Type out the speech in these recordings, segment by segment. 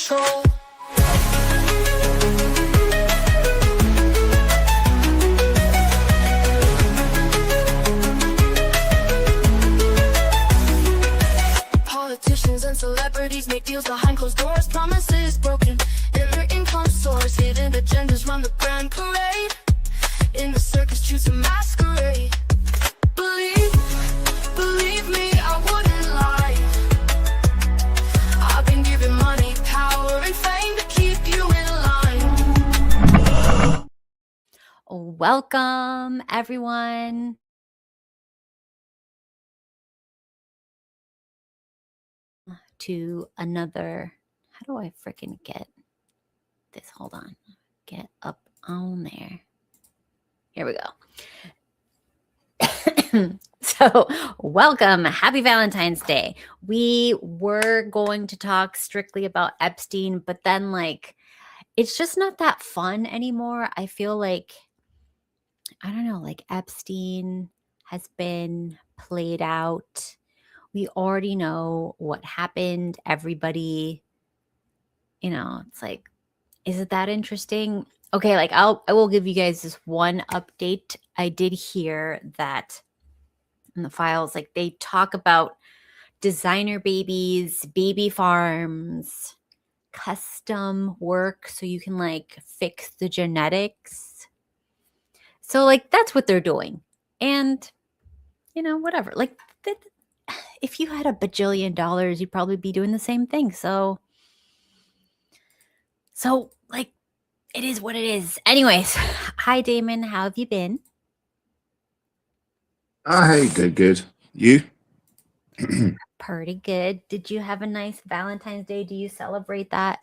control. Politicians and celebrities make deals behind closed doors, promises broken, and their income soars. Hidden agendas run the grand parade. In the circus, choose a masquerade. Believe me, I wouldn't lie. I've been given money, power, and fame to keep you in line. Welcome, everyone. To another, how do I freaking get this? Hold on. Get up on there. Here we go. So, welcome. Happy Valentine's Day. We were going to talk strictly about Epstein, but then, it's just not that fun anymore. I feel like, I don't know, Epstein has been played out. We already know what happened. Everybody, it's like, is it that interesting? Okay, I will give you guys this one update. I did hear that in the files, they talk about designer babies, baby farms, custom work so you can fix the genetics. So that's what they're doing. And whatever. If you had $1 bajillion, you'd probably be doing the same thing. So it is what it is. Anyways, hi Damon, how have you been? Hey, good. You? Pretty good. Did you have a nice Valentine's Day? Do you celebrate that?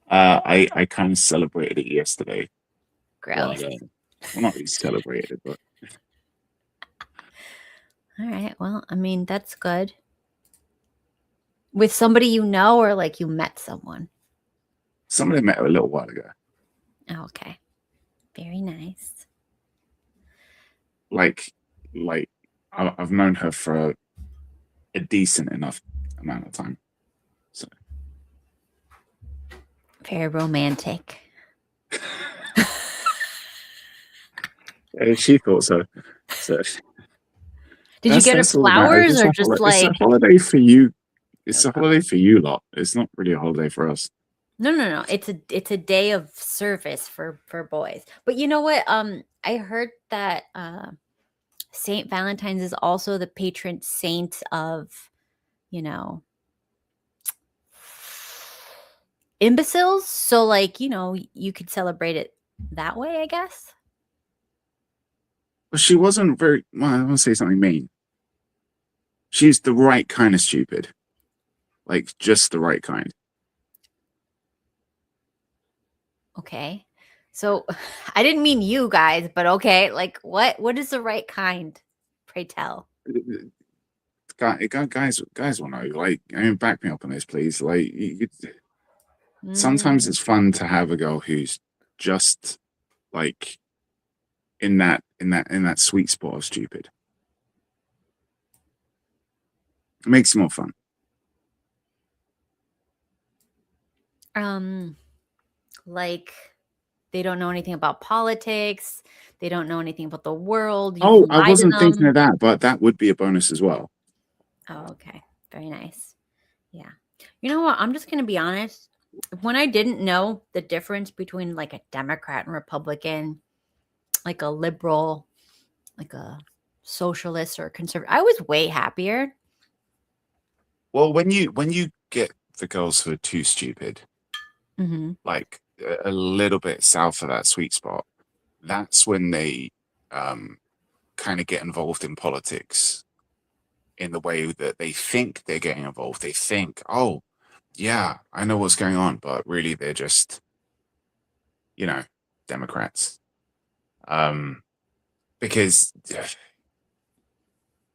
I kind of celebrated it yesterday. Gross. Well, not really celebrated, but all right. Well, I mean, that's good. With somebody you know, or you met someone? Somebody met her a little while ago. Oh, okay. Very nice. I've known her for a decent enough amount of time. So very romantic. She thought so. Did you get her flowers or just it's a holiday for you? It's a holiday for you lot. It's not really a holiday for us. No. It's a day of service for boys. But you know what? I heard that Saint Valentine's is also the patron saint of, imbeciles. So you could celebrate it that way, I guess. But she wasn't very, well, I want to say something mean. She's the right kind of stupid. Just the right kind. Okay. So I didn't mean you guys, but okay. What is the right kind? Pray tell. Guys will know. Back me up on this, please. Sometimes it's fun to have a girl who's just in that sweet spot of stupid. It makes it more fun. They don't know anything about politics. They don't know anything about the world. Oh, I wasn't thinking of that, but that would be a bonus as well. Oh, okay. Very nice. Yeah. You know what? I'm just going to be honest. When I didn't know the difference between a Democrat and Republican, a liberal, a socialist or conservative, I was way happier. Well, when you get the girls who are too stupid, mm-hmm. A little bit south of that sweet spot, that's when they kind of get involved in politics in the way that they think they're getting involved. They think, oh, yeah, I know what's going on, but really they're just, Democrats. Because,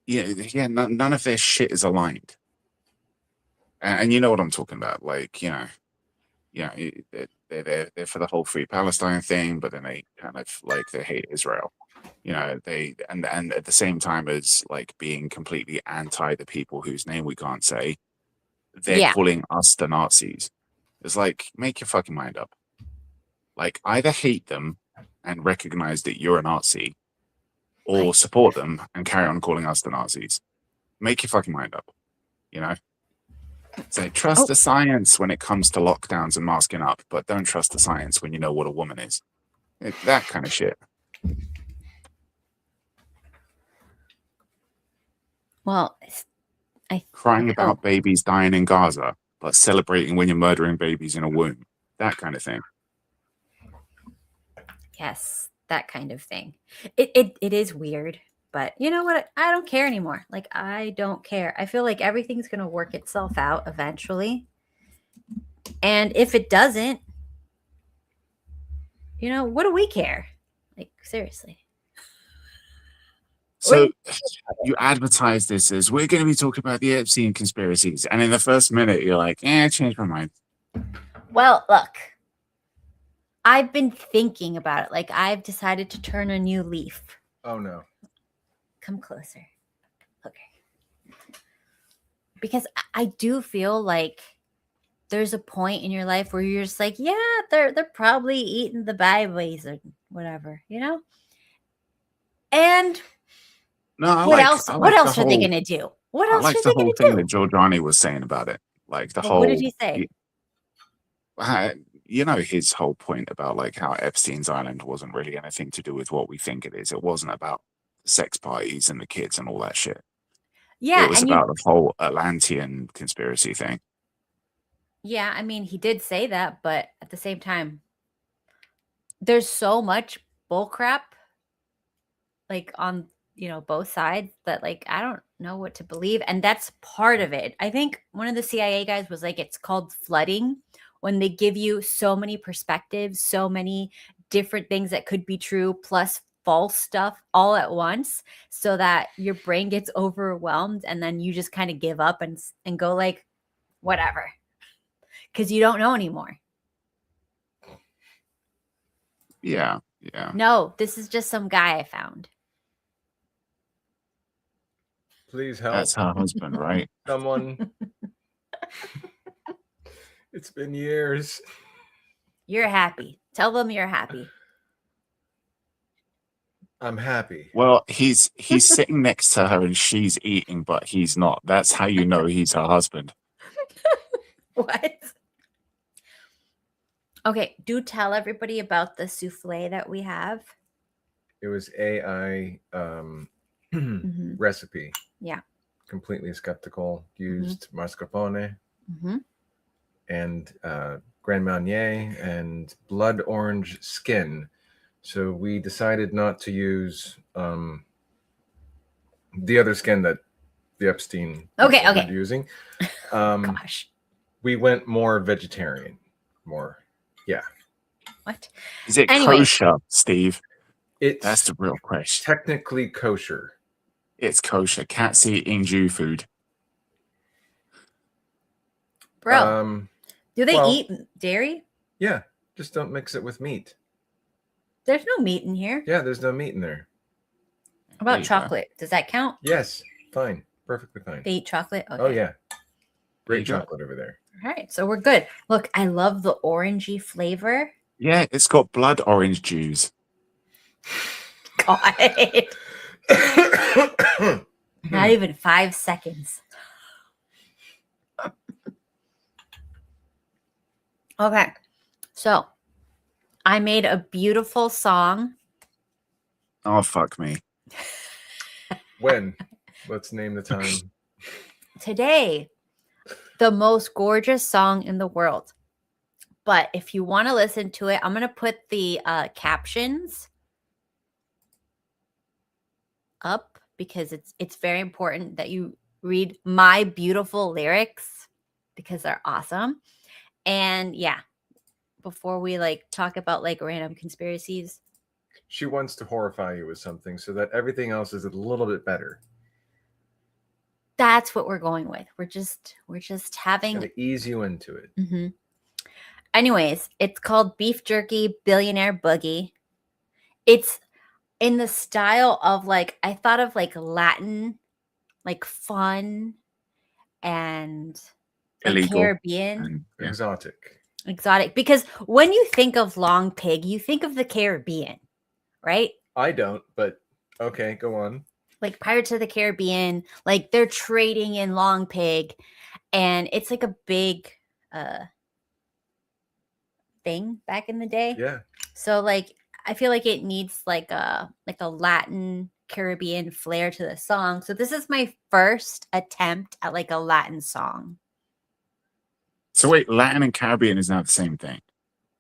none of their shit is aligned. And you know what I'm talking about. They're for the whole Free Palestine thing, but then they kind of they hate Israel. They and at the same time as being completely anti the people whose name we can't say. they're Yeah. calling us the Nazis. It's like, make your fucking mind up. Like, either hate them and recognize that you're a Nazi, or support them and carry on calling us the Nazis. Make your fucking mind up, you know? So trust the science when it comes to lockdowns and masking up, but don't trust the science when you know what a woman is. That kind of shit. Well, Crying about babies dying in Gaza, but celebrating when you're murdering babies in a womb. That kind of thing. Yes, that kind of thing. It is weird, but you know what? I don't care anymore. Like, I don't care. I feel like everything's going to work itself out eventually. And if it doesn't, you know, what do we care? Like, seriously. So you advertise this as, we're going to be talking about the Epstein conspiracies. And in the first minute, you're like, I changed my mind. Well, look, I've been thinking about it. Like, I've decided to turn a new leaf. Oh, no. Come closer. Okay. Because I do feel like there's a point in your life where you're just like, yeah, they're probably eating the babies or whatever, you know? And no, what else are they going to do? What else are they going to do? the whole thing that Giordani was saying about it. Like the whole... What did he say? You know, his whole point about like how Epstein's Island wasn't really anything to do with what we think it is. It wasn't about sex parties and the kids and all that shit. Yeah. It was about the whole Atlantean conspiracy thing. Yeah, I mean, he did say that, but at the same time, there's so much bullcrap, like on, you know, both sides that like, I don't know what to believe. And that's part of it. I think one of the CIA guys was like, it's called flooding, when they give you so many perspectives, so many different things that could be true, plus false stuff all at once, so that your brain gets overwhelmed and then you just kind of give up and go like, whatever. Because you don't know anymore. Yeah. No, this is just some guy I found. Please help. That's her husband, right? Someone. It's been years. You're happy. Tell them you're happy. I'm happy. Well, he's sitting next to her and she's eating, but he's not. That's how you know he's her husband. What? Okay, do tell everybody about the souffle that we have. It was AI recipe. Yeah. Completely skeptical. Used mascarpone Mm-hmm. and Grand Marnier and blood orange skin. So we decided not to use the other skin that the Epstein were using. Gosh. We went more vegetarian. Yeah. What? Is it kosher, Steve? That's the real question. Technically kosher. It's kosher. Cats eating Jew food. Bro, do they eat dairy? Yeah, just don't mix it with meat. There's no meat in here. Yeah, there's no meat in there. How about chocolate? Does that count? Yes, fine. Perfectly fine. They eat chocolate? Okay. Oh, yeah. Great chocolate over there. All right, so we're good. Look, I love the orangey flavor. Yeah, it's got blood orange juice. God. Not even 5 seconds. Okay, so I made a beautiful song. Oh, fuck me. When? Let's name the time. Today, the most gorgeous song in the world. But if you want to listen to it, I'm going to put the captions up because it's very important that you read my beautiful lyrics because they're awesome. And yeah, before we like talk about like random conspiracies. She wants to horrify you with something so that everything else is a little bit better. That's what we're going with. We're just having to ease you into it. Mm-hmm. Anyways, it's called Beef Jerky Billionaire Boogie. It's in the style of like, I thought of like Latin, like fun and illegal. Caribbean. And, yeah. Exotic. Because when you think of long pig, you think of the Caribbean, right? I don't, but okay, go on. Like Pirates of the Caribbean, like they're trading in long pig, and it's like a big thing back in the day. Yeah. So like I feel like it needs like a Latin Caribbean flair to the song. So this is my first attempt at like a Latin song. So wait, Latin and Caribbean is not the same thing.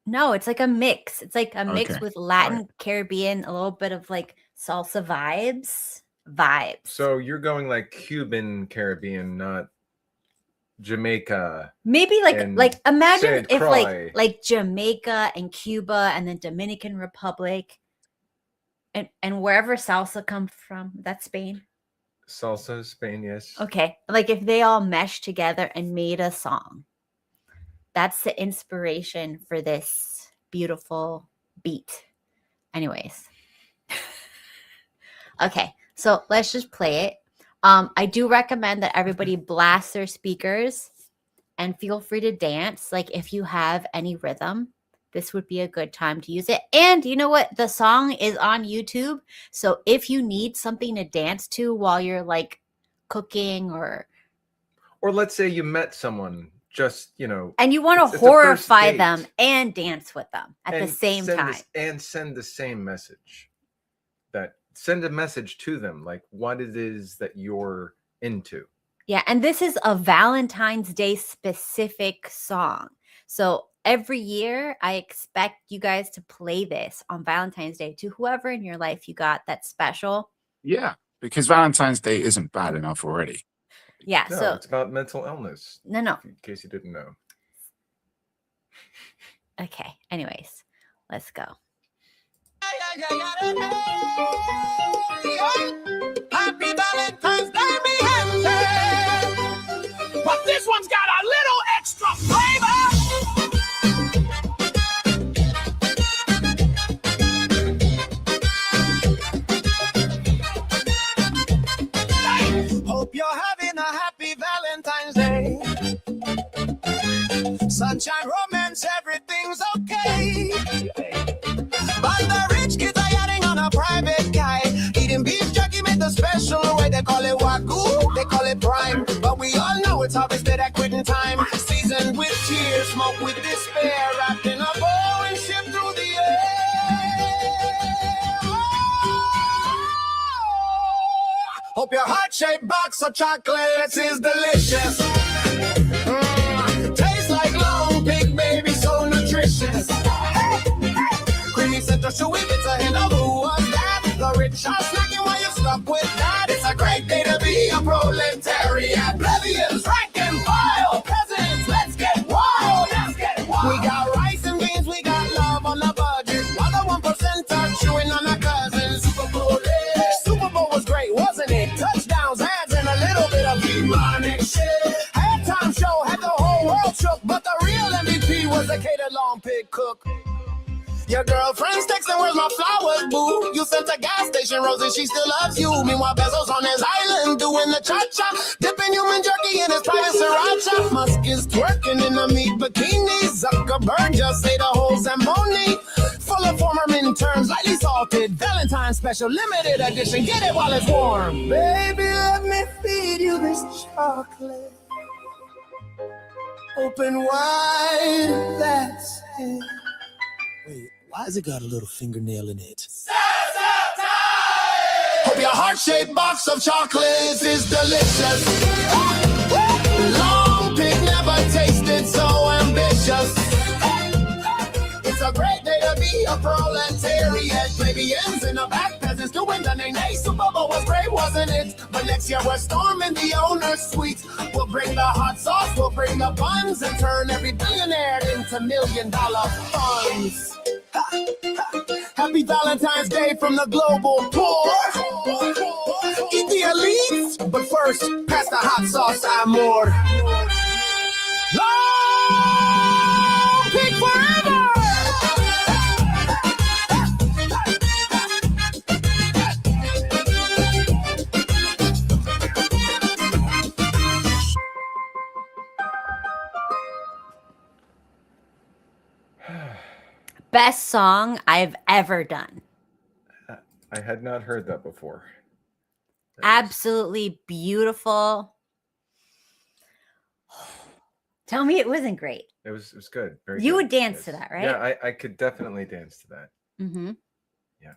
No, it's like a mix. It's like a mix Okay. with Latin, Right. Caribbean, a little bit of like salsa vibes. So you're going like Cuban Caribbean, not Jamaica. Maybe and imagine St. if Croix. like Jamaica and Cuba and then Dominican Republic and wherever salsa comes from, that's Spain. Salsa, Spain, yes. Okay. Like if they all meshed together and made a song. That's the inspiration for this beautiful beat. Anyways. Okay. So let's just play it. I do recommend that everybody blast their speakers and feel free to dance. Like if you have any rhythm, this would be a good time to use it. And you know what? The song is on YouTube. So if you need something to dance to while you're like cooking or let's say you met someone just, and you want to it's a first horrify date. them and dance with them at the and same send time. and send the same message. Send a message to them, like what it is that you're into. Yeah, and this is a Valentine's Day specific song. So every year I expect you guys to play this on Valentine's Day to whoever in your life you got that's special. Yeah, because Valentine's Day isn't bad enough already. Yeah, No, so it's about mental illness. no. In case you didn't know. Okay, anyways, let's go. Happy Valentine's Day, me hand. But this one's got a little extra flavor. Hope you're having a happy Valentine's Day. Sunshine, romance, everything's okay. But the rich kids are yachting on a private guy. Eating beef jerky made the special way. They call it wagyu, they call it prime. But we all know it's harvested at quitting time. Seasoned with tears, smoke with despair. Wrapped in a bowl and shipped through the air. Hope your heart-shaped box of chocolates is delicious. Tastes like long pig, baby, so nutritious. Creamy citrus, chewy bits a hint of who was that? The rich are snacking while you're stuck with that. It's a great day to be a proletariat. Plebeians, rank and file, peasants, let's get wild. Let's get wild. We got rice and beans, we got love on the budget. While the 1% are chewing on our cousins. Super Bowl was great, wasn't it? Touchdowns, ads, and a little bit of demonic shit. Halftime show had the whole world shook, but the real MVP was a catered long pig cook. Your girlfriend's texting, where's my flowers, boo? You sent a gas station rose and she still loves you. Meanwhile, Bezos on his island doing the cha-cha. Dipping human jerky in his private sriracha. Musk is twerking in a meat bikini. Zuckerberg just ate a whole Zamboni. Full of former interns, lightly salted. Valentine special, limited edition. Get it while it's warm. Baby, let me feed you this chocolate. Open wide, that's it. Wait, why has it got a little fingernail in it? Hope your heart-shaped box of chocolates is delicious. Long pig never tasted so ambitious. It's a great day to be a proletariat. Plebeians in the back, peasants doing the nay-nay. Super Bowl was great, wasn't it? But next year we're storming the owner's suite. We'll bring the hot sauce, we'll bring the buns, and turn every billionaire into $1 million funds. Happy Valentine's Day from the global poor. Eat the elites, but first, pass the hot sauce, amor. Long pig forever! best song I've ever done. I had not heard that before. Absolutely beautiful. Tell me it wasn't great. It was good. Very You good. would dance to that, right? Yeah, I could definitely dance to that. Mm-hmm. Yeah.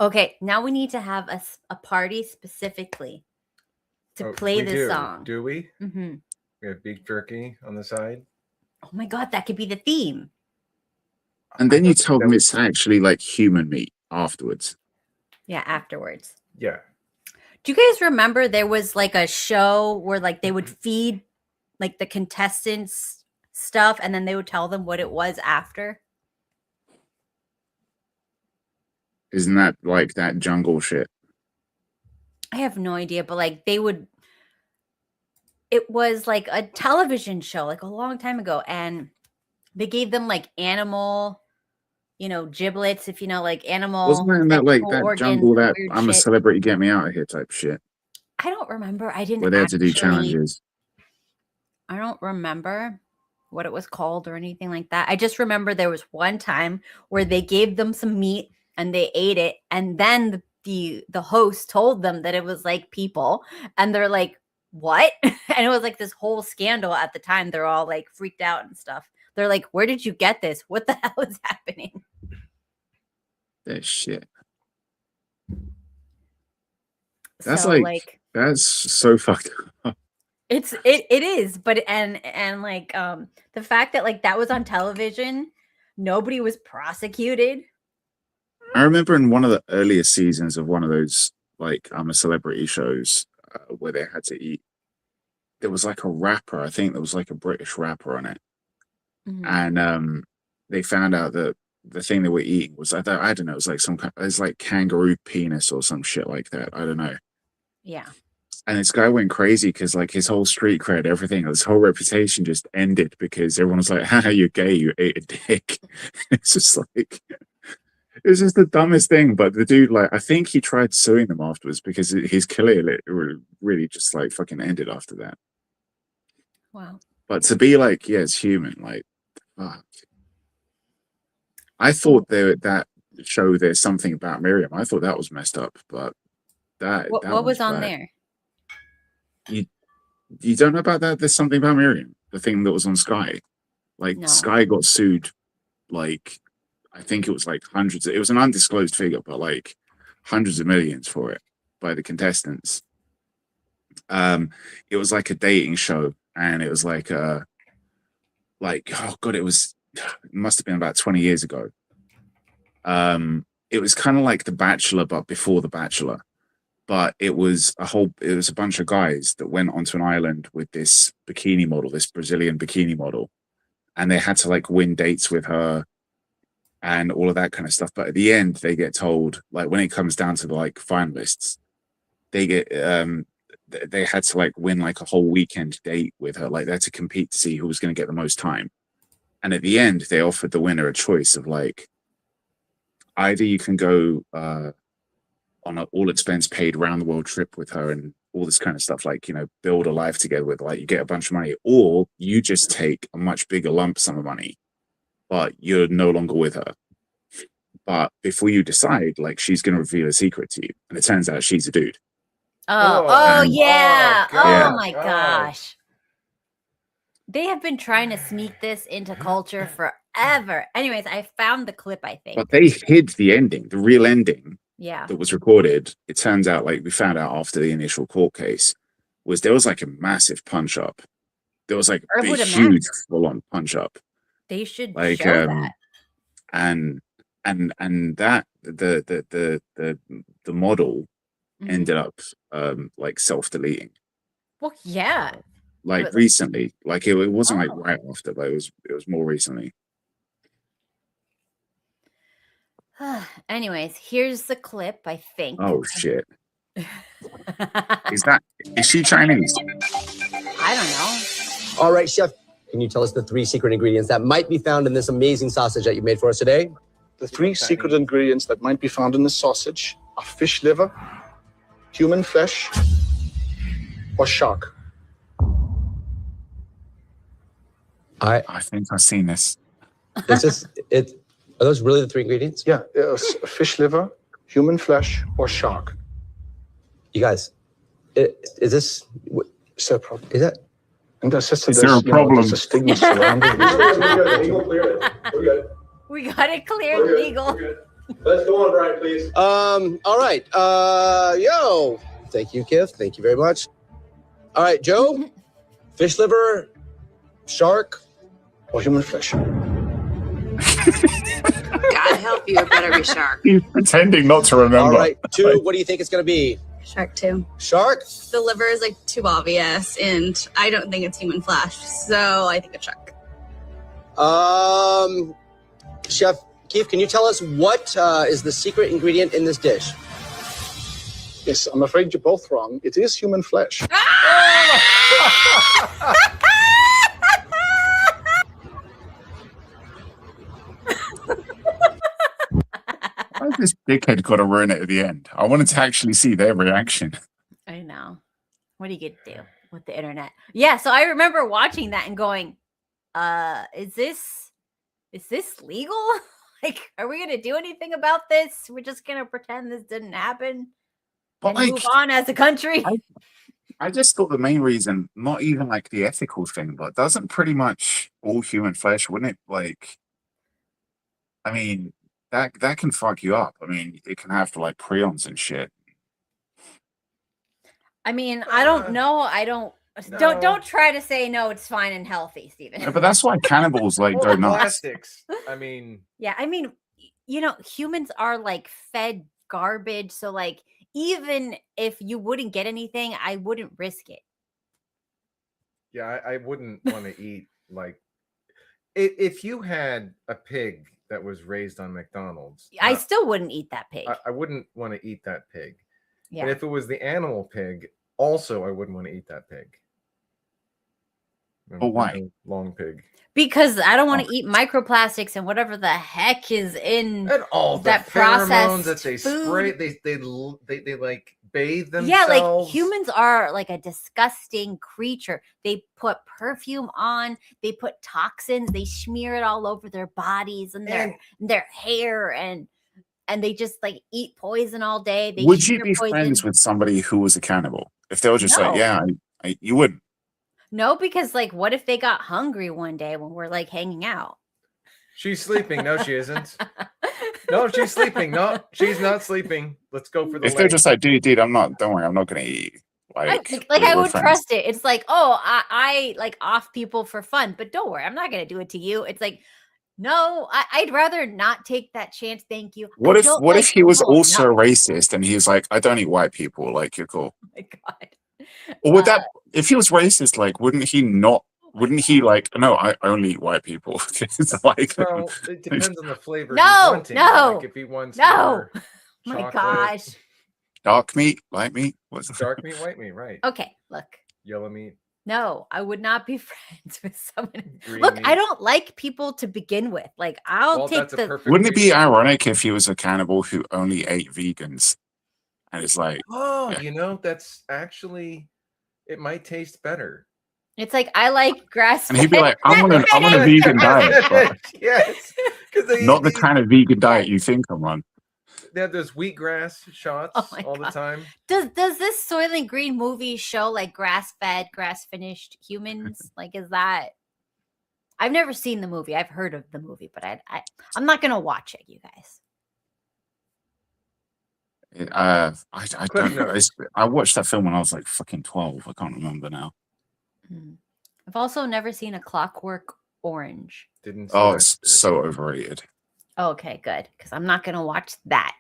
Okay, now we need to have a party specifically to play this song. Do we? Mm-hmm. We have beef jerky on the side. Oh my God, that could be the theme. And then you told them it's actually like human meat afterwards. Yeah, afterwards. Yeah. Do you guys remember there was like a show where like they would feed like the contestants stuff and then they would tell them what it was after? Isn't that like that jungle shit? I have no idea, but like it was like a television show like a long time ago, and they gave them like animal, giblets, if you know, like animal. Wasn't that like that organs, jungle that I'm a shit. celebrity, get me out of here type shit? I don't remember. I didn't. We're there to do challenges. I don't remember what it was called or anything like that. I just remember there was one time where they gave them some meat and they ate it, and then the host told them that it was like people, and they're like, what? And it was like this whole scandal at the time. They're all like freaked out and stuff. They're like, where did you get this? What the hell is happening? That shit. That's So, like that's so fucked up. it is, but and like the fact that like that was on television, nobody was prosecuted. I remember in one of the earlier seasons of one of those like I'm a celebrity shows where they had to eat. There was like a rapper, I think there was like a British rapper on it, and they found out that the thing they were eating was I don't know, it was like some kind, it was like kangaroo penis or some shit like that. I don't know. Yeah. And this guy went crazy because like his whole street cred, everything, his whole reputation just ended because everyone was like, haha, you're gay, you ate a dick. It's just like, it was just the dumbest thing. But the dude, like, I think he tried suing them afterwards because his career really just like fucking ended after that. Wow. But to be like, yeah, it's human, like, fuck. I thought that show There's Something About Miriam, I thought that was messed up, but what was on there? You don't know about that? There's Something About Miriam, the thing that was on Sky. Like, No. Sky got sued, like, I think it was like hundreds. It was an undisclosed figure, but like hundreds of millions for it by the contestants. It was like a dating show, and it was like oh god, it must have been about 20 years ago. It was kind of like The Bachelor, but before The Bachelor. But it was a bunch of guys that went onto an island with this bikini model, this Brazilian bikini model, and they had to like win dates with her and all of that kind of stuff. But at the end, they get told, like, when it comes down to the like finalists, they get they had to like win like a whole weekend date with her. Like, they had to compete to see who was going to get the most time. And at the end, they offered the winner a choice of like, either you can go on an all expense paid round the world trip with her and all this kind of stuff, like, build a life together with, like, you get a bunch of money, or you just take a much bigger lump sum of money, but you're no longer with her. But before you decide, like, she's going to reveal a secret to you, and it turns out she's a dude. Oh yeah. God. Oh my gosh. They have been trying to sneak this into culture forever. Anyways, I found the clip, I think. But they hid the ending, the real ending. Yeah. That was recorded. It turns out, like, we found out after the initial court case, there was like a massive punch up. There was like a huge full on punch up. They should like show that. And that the model ended up like self-deleting. Well, yeah. Like recently. Like it wasn't like right after, but it was more recently. Anyways, here's the clip, I think. Oh shit. Is she Chinese? I don't know. All right, chef, can you tell us the 3 secret ingredients that might be found in this amazing sausage that you made for us today? The 3 secret ingredients that might be found in this sausage are fish liver, human flesh, or shark. I think I've seen this. It's just Are those really the 3 ingredients? Yeah, fish liver, human flesh, or shark. You guys, is this? Is there a problem? Is that? And that's just Is there a problem? there's a stigma surrounding it. We got it cleared legal. Let's go on, Brian, please. All right. Yo. Thank you, Kif. Thank you very much. All right, Joe. Fish liver, shark, Or human flesh. God help you, it better be shark. He's pretending not to remember. All right, 2. What do you think it's going to be? Shark too. Shark? The liver is like too obvious, and I don't think it's human flesh, so I think it's shark. Chef Keith, can you tell us what is the secret ingredient in this dish? Yes, I'm afraid you're both wrong. It is human flesh. Why this dickhead got to ruin it at the end? I wanted to actually see their reaction. I know. What are you gonna do with the internet? Yeah, so I remember watching that and going, is this legal? Like, are we gonna do anything about this? We're just gonna pretend this didn't happen But and move on as a country. I just thought the main reason, not even like the ethical thing, but doesn't pretty much all human flesh, wouldn't it? Like, I mean, that can fuck you up. I mean, it can have like prions and shit. I mean, I don't know. Don't try to say no, it's fine and healthy, Stephen. Yeah, but that's why cannibals like go nuts. Plastics. I mean, Yeah, I mean, humans are like fed garbage, so like even if you wouldn't get anything, I wouldn't risk it. yeah, I wouldn't want to eat like if you had a pig that was raised on McDonald's. I still wouldn't eat that pig. I wouldn't want to eat that pig. Yeah. And if it was the animal pig, also I wouldn't want to eat that pig. But why? Long pig. Because I don't want to eat microplastics and whatever the heck is in And all that the processed pheromones that they food. spray, they like bathe themselves. Yeah, like humans are like a disgusting creature. They put perfume on, they put toxins, they smear it all over their bodies and their hair, and they just like eat poison all day. They Would you smear be poison. friends with somebody who was a cannibal? If they were just like, No. yeah, you wouldn't. No, because like, what if they got hungry one day when we're like hanging out? She's sleeping. No, she isn't. No, she's sleeping. No, she's not sleeping. Let's go for the If they're just like, dude, don't worry, I'm not gonna eat. I we're would friends. trust it. It's like, oh, I like off people for fun, but don't worry, I'm not gonna do it to you. It's like, no, I'd rather not take that chance. Thank you. What I if don't if like he was people. also No. racist and he was like, I don't eat white people, like you're cool. Oh my god. Or would that if he was racist, like wouldn't he like, no, I only eat white people? It's like, Well, it depends on the flavor. No, he's wanting. no, Like if he wants no. more Oh my chocolate, gosh. dark meat, light meat? What's dark meat, white meat, right? Okay, look. Yellow meat, No, I would not be friends with someone. green Look, meat. I don't like people to begin with. Like, I'll Well, take that's a the. perfect Wouldn't it be reason. ironic if he was a cannibal who only ate vegans? And it's like, Oh, yeah. that's actually, it might taste better. It's like I like grass. And he'd be like, I'm on a vegan diet, but Yes, because not the kind of vegan diet you think I'm on. they have those wheatgrass shots Oh my all the God. time. Does this Soylent Green movie show like grass-fed, grass-finished humans? Like, is that? I've never seen the movie. I've heard of the movie, but I'm not gonna watch it, you guys. I Cliff don't know. notes. I watched that film when I was like fucking 12. I can't remember now. I've also never seen A Clockwork Orange. Didn't. see Oh, that. it's so overrated. Okay, good, because I'm not gonna watch that.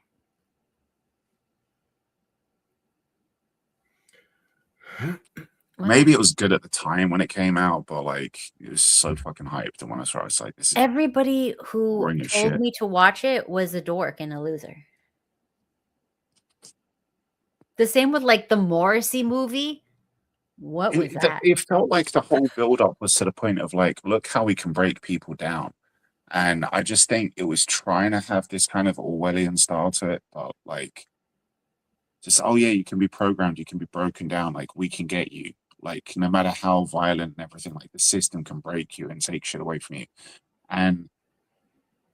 Maybe it was good at the time when it came out, but like it was so fucking hyped. And when I saw it, I was like, this is Everybody who boring as told shit. me to watch it was a dork and a loser. The same with like the Morrissey movie. What was that? It felt like the whole build up was to the point of like, look how we can break people down. And I just think it was trying to have this kind of Orwellian style to it, but like, just, oh yeah, you can be programmed, you can be broken down, like we can get you. Like, no matter how violent and everything, like the system can break you and take shit away from you. And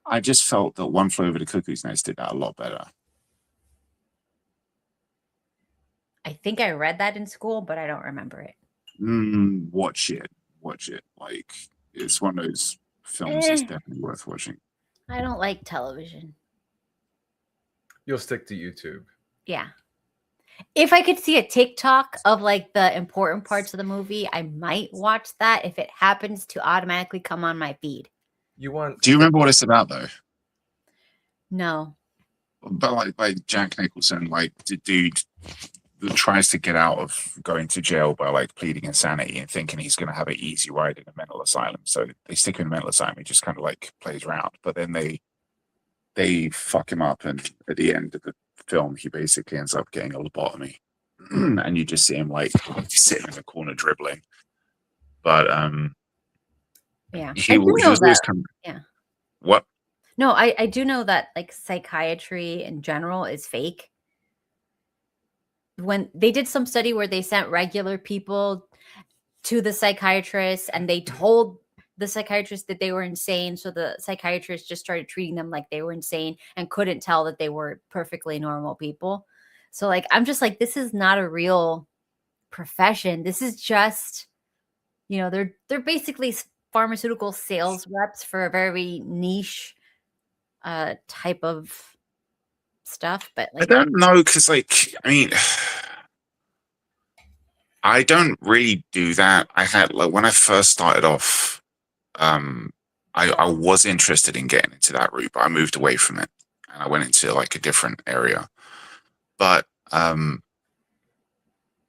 I just felt that One Flew Over the Cuckoo's Nest did that a lot better. I think I read that in school, but I don't remember it. Watch it. Like, it's one of those films that's definitely worth watching. I don't like television. You'll stick to YouTube. Yeah. If I could see a TikTok of like the important parts of the movie, I might watch that if it happens to automatically come on my feed. Do you remember what it's about though? No. But like Jack Nicholson, like the dude that tries to get out of going to jail by like pleading insanity and thinking he's going to have an easy ride in a mental asylum. So they stick him in a mental asylum. He just kind of like plays around, but then they fuck him up, and at the end of the film, he basically ends up getting a lobotomy, and you just see him like sitting in the corner dribbling. But yeah, he was always coming. Yeah. What? No, I do know that like psychiatry in general is fake. When they did some study where they sent regular people to the psychiatrist and they told the psychiatrist that they were insane, so the psychiatrist just started treating them like they were insane and couldn't tell that they were perfectly normal people. So like I'm just like, this is not a real profession. This is just, you know, they're basically pharmaceutical sales reps for a very niche type of stuff. But like, I don't know, because like, I mean, I don't really do that. I had like when I first started off, I was interested in getting into that route, but I moved away from it and I went into like a different area. But I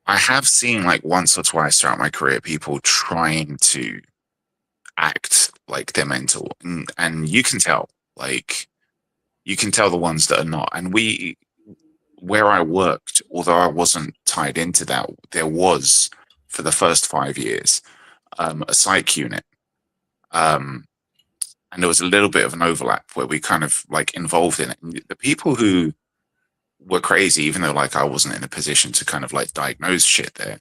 have seen like once or twice throughout my career people trying to act like they're mental, and you can tell, like, you can tell the ones that are not. And where I worked, although I wasn't tied into that, there was for the first 5 years a psych unit. And there was a little bit of an overlap where we kind of like involved in it. And the people who were crazy, even though like I wasn't in a position to kind of like diagnose shit there,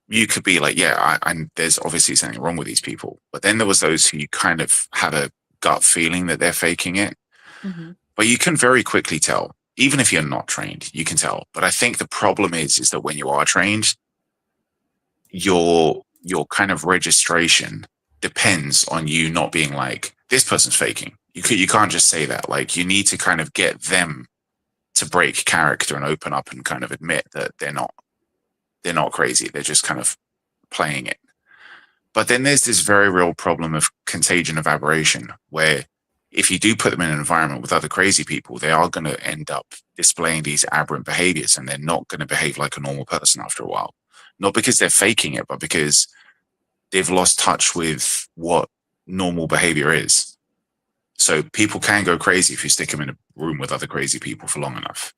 you could be like, yeah, and there's obviously something wrong with these people. But then there was those who you kind of had a gut feeling that they're faking it. mm-hmm. But you can very quickly tell, even if you're not trained, you can tell. But I think the problem is that when you are trained, your kind of registration depends on you not being like, this person's faking. You can't just say that. Like, you need to kind of get them to break character and open up and kind of admit that they're not crazy. They're just kind of playing it. But then there's this very real problem of contagion of aberration, where if you do put them in an environment with other crazy people, they are going to end up displaying these aberrant behaviors, and they're not going to behave like a normal person after a while. Not because they're faking it, but because they've lost touch with what normal behavior is. So people can go crazy if you stick them in a room with other crazy people for long enough.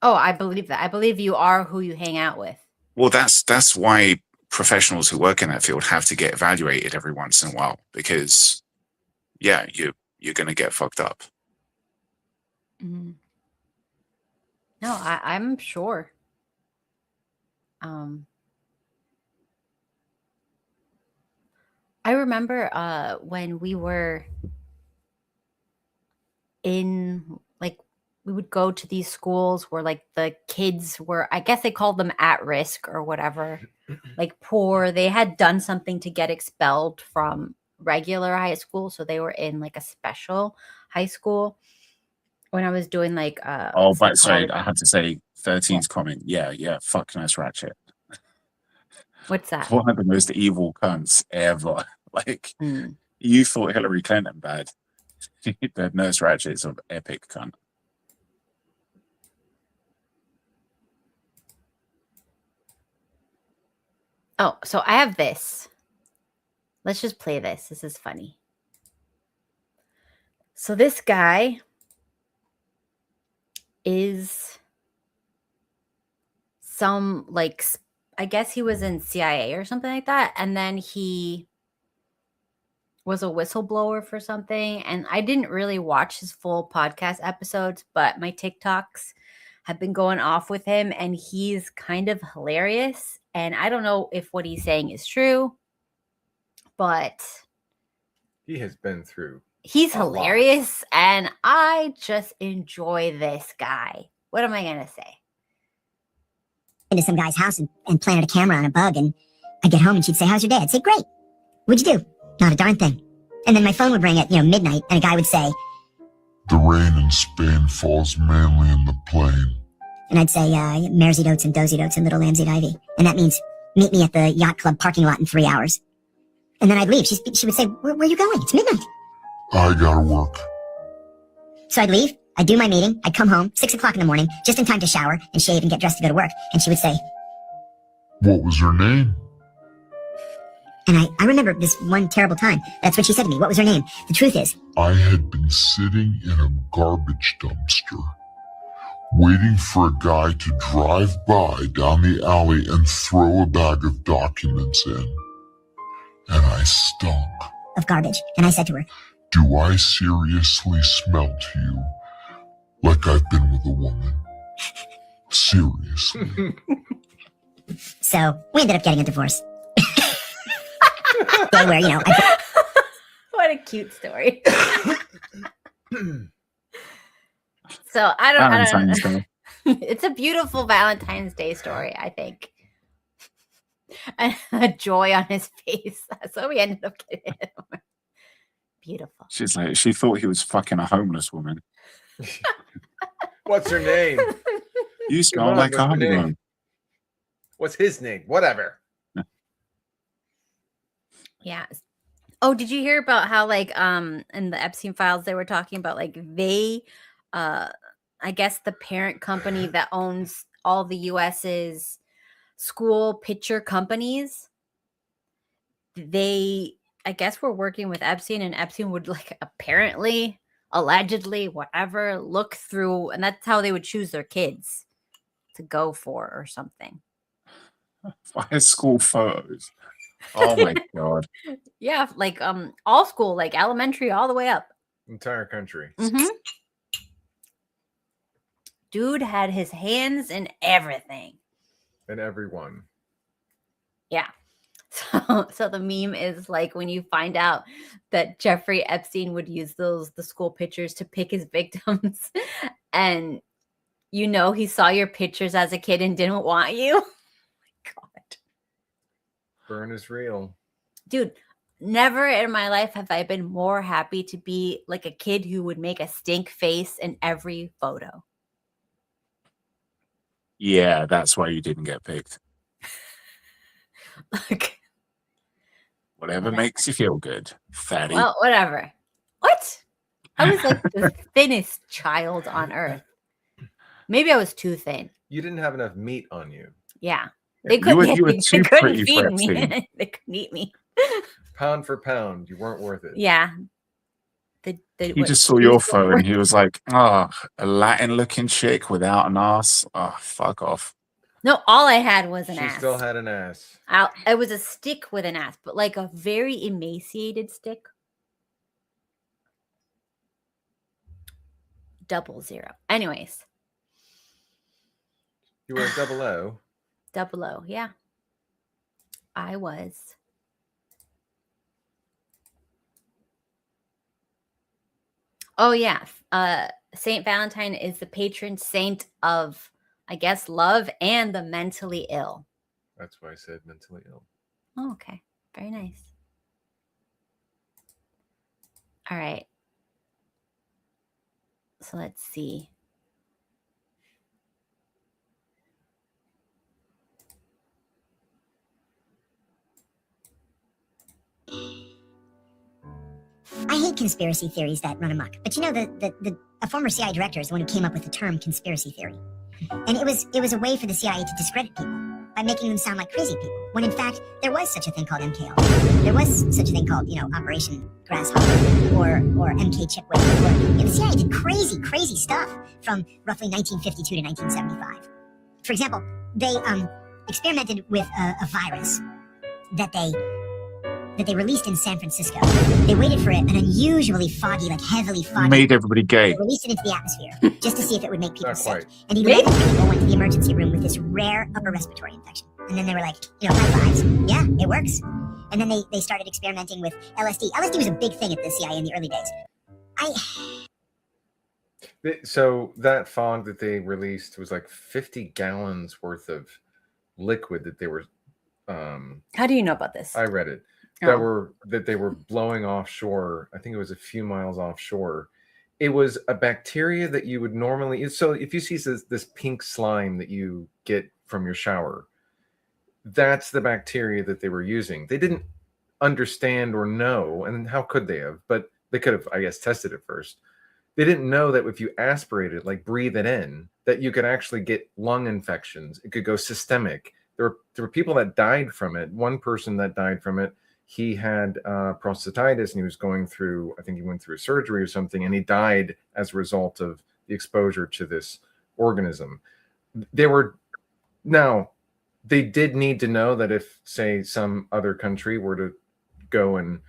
Oh, I believe that. I believe you are who you hang out with. Well, that's why professionals who work in that field have to get evaluated every once in a while, because yeah, you're going to get fucked up. Mm-hmm. No, I'm sure. I remember when we were in, like, we would go to these schools where like the kids were, I guess they called them at risk or whatever, like poor. They had done something to get expelled from regular high school, so they were in like a special high school. When I was doing like oh, but sorry, I have to say 13's comment. Yeah, fuck Nurse Ratched. What's that? One of the most evil cunts ever. Like, you thought Hillary Clinton bad. The Nurse Ratched is an epic cunt. Oh, so I have this. Let's just play this. This is funny. So this guy is some, like, I guess he was in CIA or something like that. And then he was a whistleblower for something. And I didn't really watch his full podcast episodes, but my TikToks have been going off with him, and he's kind of hilarious. And I don't know if what he's saying is true, but He has been through. He's a lot. hilarious, and I just enjoy this guy. What am I going to say? Into some guy's house and planted a camera on a bug, and I'd get home and she'd say, "How's your day?" I'd say, "Great." "What'd you do?" "Not a darn thing." And then my phone would ring at midnight, and a guy would say, "The rain in Spain falls mainly in the plain." and I'd say, "Mares eat oats and does eat oats and little lambs eat ivy." And that means, "Meet me at the yacht club parking lot in 3 hours." And then I'd leave. She would say, where are you going? It's midnight." "I gotta work." So I'd leave, I'd do my meeting, I'd come home, 6 o'clock in the morning, just in time to shower and shave and get dressed to go to work. And she would say, "What was her name?" and I remember this one terrible time. That's what she said to me. What was her name? The truth is, "I had been sitting in a garbage dumpster, waiting for a guy to drive by down the alley and throw a bag of documents in. And I stunk. of garbage." And I said to her, Do I seriously smell to you like I've been with a woman? Seriously." so we ended up getting a divorce. Day where, What a cute story. So I don't Valentine's know. Day. It's a beautiful Valentine's Day story, I think. And a joy on his face. That's what we ended up getting. Beautiful. She's like, she thought he was fucking a homeless woman. What's her name? You smell on, like a what's her name? honeymoon. What's his name? Whatever. Yeah. Oh, did you hear about how in the Epstein files they were talking about they I guess the parent company that owns all the US's school picture companies, they I guess were working with Epstein, and Epstein would apparently, allegedly, whatever, look through, and that's how they would choose their kids to go for or something. Why school photos? Oh my god. Yeah, all school, elementary all the way up. Entire country. Mm-hmm. Dude had his hands in everything. And everyone. Yeah. So the meme is when you find out that Jeffrey Epstein would use the school pictures to pick his victims, and he saw your pictures as a kid and didn't want you. Oh my God. Burn is real. Dude, never in my life have I been more happy to be like a kid who would make a stink face in every photo. Yeah, that's why you didn't get picked. Whatever makes you feel good, fatty. Well, whatever. What? I was the thinnest child on earth. Maybe I was too thin. You didn't have enough meat on you. Yeah. They couldn't, you were too pretty for me. Epstein. They couldn't eat me. Pound for pound, you weren't worth it. Yeah. He just saw your photo and he was like, "Oh, a Latin-looking chick without an ass. Oh, fuck off." No, all I had was an ass. She still had an ass. It was a stick with an ass, but a very emaciated stick. 00. Anyways. You were a 00. 00, yeah. I was. Oh, yeah. Saint Valentine is the patron saint of, I guess, love and the mentally ill. That's why I said mentally ill. Oh, okay. Very nice. All right. So let's see. I hate conspiracy theories that run amok. But a former CIA director is the one who came up with the term conspiracy theory. And it was a way for the CIA to discredit people by making them sound like crazy people, when in fact there was such a thing called MKL. There was such a thing called, Operation Grasshopper or MK Chipwave. The CIA did crazy stuff from roughly 1952 to 1975. For example, they experimented with a virus that they released in San Francisco. They waited for an unusually foggy, heavily foggy. Made everybody gay. They released it into the atmosphere just to see if it would make people Not sick. quite. And 11 people went to the emergency room with this rare upper respiratory infection. And then they were like, high fives. Yeah, it works. And then they started experimenting with LSD. LSD was a big thing at the CIA in the early days. So that fog that they released was like 50 gallons worth of liquid that they were. How do you know about this? I read it. That they were blowing offshore. I think it was a few miles offshore. It was a bacteria that you would normally. So if you see this pink slime that you get from your shower, that's the bacteria that they were using. They didn't understand or know, and how could they have? But they could have, I guess, tested it first. They didn't know that if you aspirate it, like breathe it in, that you could actually get lung infections. It could go systemic. There were people that died from it. One person that died from it, he had prostatitis, and he was going through, I think he went through surgery or something, and he died as a result of the exposure to this organism. They did need to know that if, say, some other country were to go and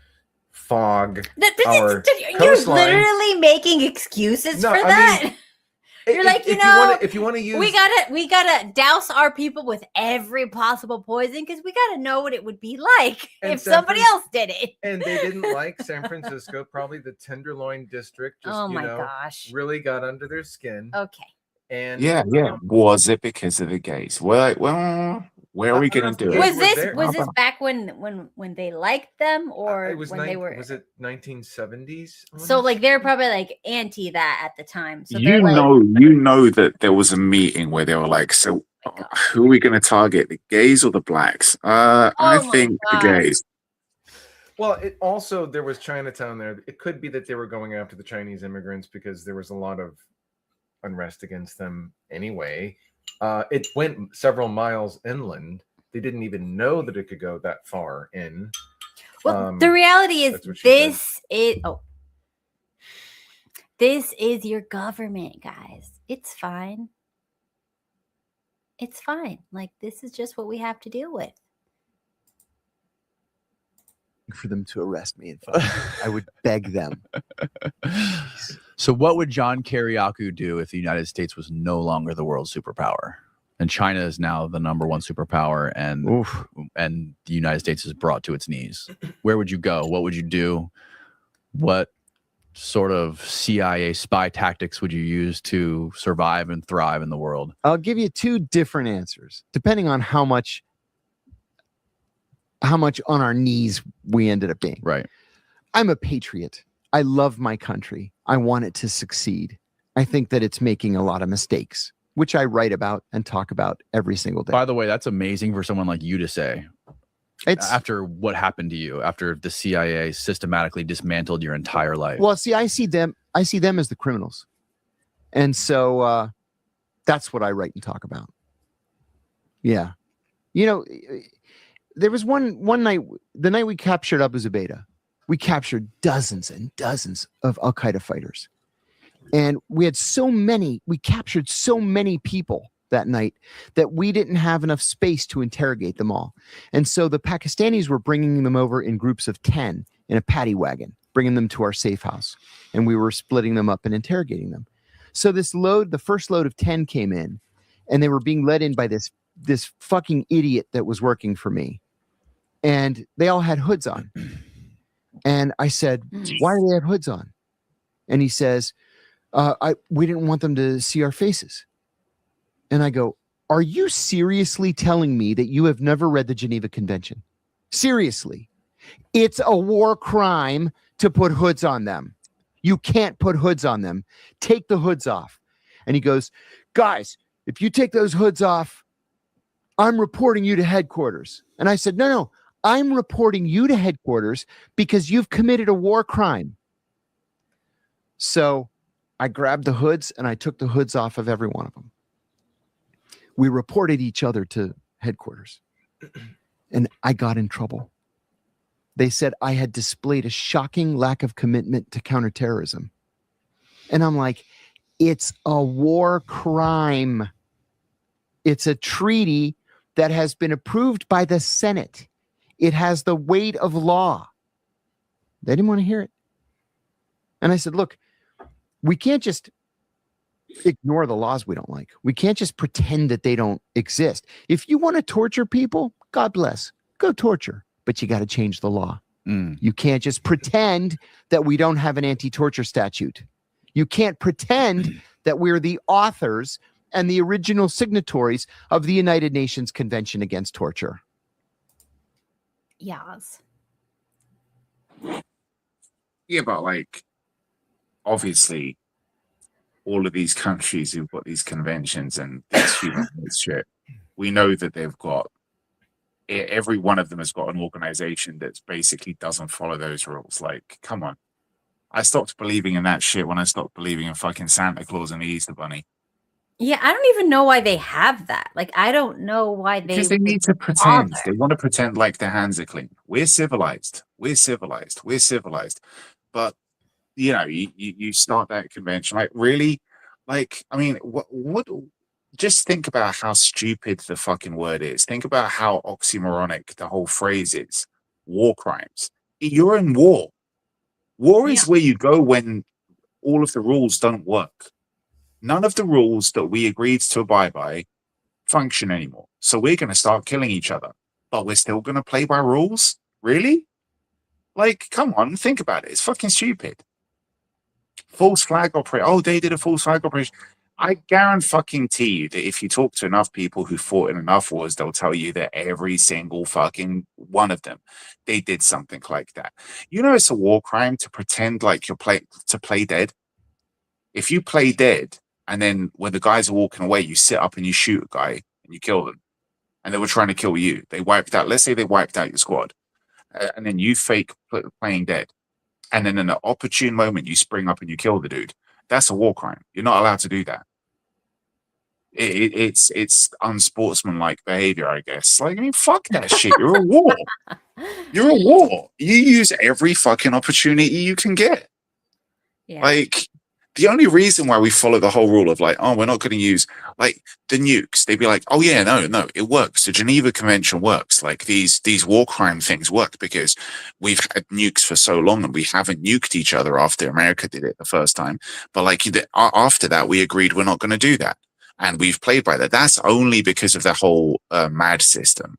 fog our You're coastline, literally making excuses for that. mean, You're like, if you want to use, we gotta douse our people with every possible poison because we gotta know what it would be like if somebody else did it. And they didn't like San Francisco. Probably the Tenderloin district just, gosh, really got under their skin. Okay. And yeah. Was it because of the gays? Well, where are we going to do it? Was this back when they liked them, or when they were? Was it 1970s? So like they're probably like anti that at the time. So you know that there was a meeting where they were like, so who are we going to target, the gays or the blacks? I think the gays. Well, there was Chinatown there. It could be that they were going after the Chinese immigrants because there was a lot of unrest against them anyway. It went several miles inland. They didn't even know that it could go that far in. Well, the reality is this is your government, guys. It's fine. It's fine. Like, this is just what we have to deal with. For them to arrest me and find me. I would beg them. So what would John Kiriakou do if the United States was no longer the world superpower and China is now the #1 superpower and the United States is brought to its knees? Where would you go? What would you do? What sort of CIA spy tactics would you use to survive and thrive in the world? I'll give you two different answers depending on how much on our knees we ended up being. Right. I'm a patriot. I love my country. I want it to succeed. I think that it's making a lot of mistakes, which I write about and talk about every single day. By the way, that's amazing for someone like you to say. After what happened to you, after the CIA systematically dismantled your entire life. Well, see, I see them as the criminals. And so that's what I write and talk about. Yeah. There was one night, the night we captured Abu Zubaydah, we captured dozens and dozens of Al-Qaeda fighters. And we captured so many people that night that we didn't have enough space to interrogate them all. And so the Pakistanis were bringing them over in groups of 10 in a paddy wagon, bringing them to our safe house. And we were splitting them up and interrogating them. So the first load of 10 came in, and they were being led in by this fucking idiot that was working for me. And they all had hoods on. And I said, why do they have hoods on? And he says, we didn't want them to see our faces. And I go, are you seriously telling me that you have never read the Geneva Convention? Seriously. It's a war crime to put hoods on them. You can't put hoods on them. Take the hoods off. And he goes, guys, if you take those hoods off, I'm reporting you to headquarters. And I said, no, I'm reporting you to headquarters because you've committed a war crime. So I grabbed the hoods and I took the hoods off of every one of them. We reported each other to headquarters and I got in trouble. They said I had displayed a shocking lack of commitment to counterterrorism. And I'm like, it's a war crime. It's a treaty that has been approved by the Senate. It has the weight of law. They didn't want to hear it. And I said, look, we can't just ignore the laws we don't like. We can't just pretend that they don't exist. If you want to torture people, God bless. Go torture. but you got to change the law. Mm. You can't just pretend that we don't have an anti-torture statute. You can't pretend that we're the authors and the original signatories of the United Nations Convention Against Torture. Yes. Yeah, but like, obviously, all of these countries who've got these conventions and this human rights shit, we know that they've got, every one of them has got an organization that basically doesn't follow those rules. Like, come on. I stopped believing in that shit when I stopped believing in fucking Santa Claus and the Easter Bunny. Yeah, I don't even know why they have that. Like, I don't know why Because they need to pretend. They want to pretend like their hands are clean. We're civilized. We're civilized. We're civilized. But, you know, you start that convention. Like, really? Like, I mean, what just think about how stupid the fucking word is. Think about how oxymoronic the whole phrase is. War crimes. You're in war. War is where you go when all of the rules don't work. None of the rules that we agreed to abide by function anymore. So we're going to start killing each other. But we're still going to play by rules? Really? Like, come on, think about it. It's fucking stupid. False flag operation. Oh, they did a false flag operation. I guarantee you that if you talk to enough people who fought in enough wars, they'll tell you that every single fucking one of them, they did something like that. You know, it's a war crime to pretend like you're play dead. If you play dead and then when the guys are walking away, you sit up and you shoot a guy and you kill them, and they were trying to kill you. They wiped out. Let's say they wiped out your squad, and then you fake playing dead, and then in an opportune moment you spring up and you kill the dude. That's a war crime. You're not allowed to do that. It's unsportsmanlike behavior, I guess. Like, I mean, fuck that shit. You're a war. You're a war. You use every fucking opportunity you can get. Yeah. Like, the only reason why we follow the whole rule of like, oh, we're not going to use like the nukes. They'd be like, oh yeah, no, it works. The Geneva Convention works. Like these war crime things work because we've had nukes for so long and we haven't nuked each other after America did it the first time. But like after that, we agreed we're not going to do that. And we've played by that. That's only because of the whole MAD system.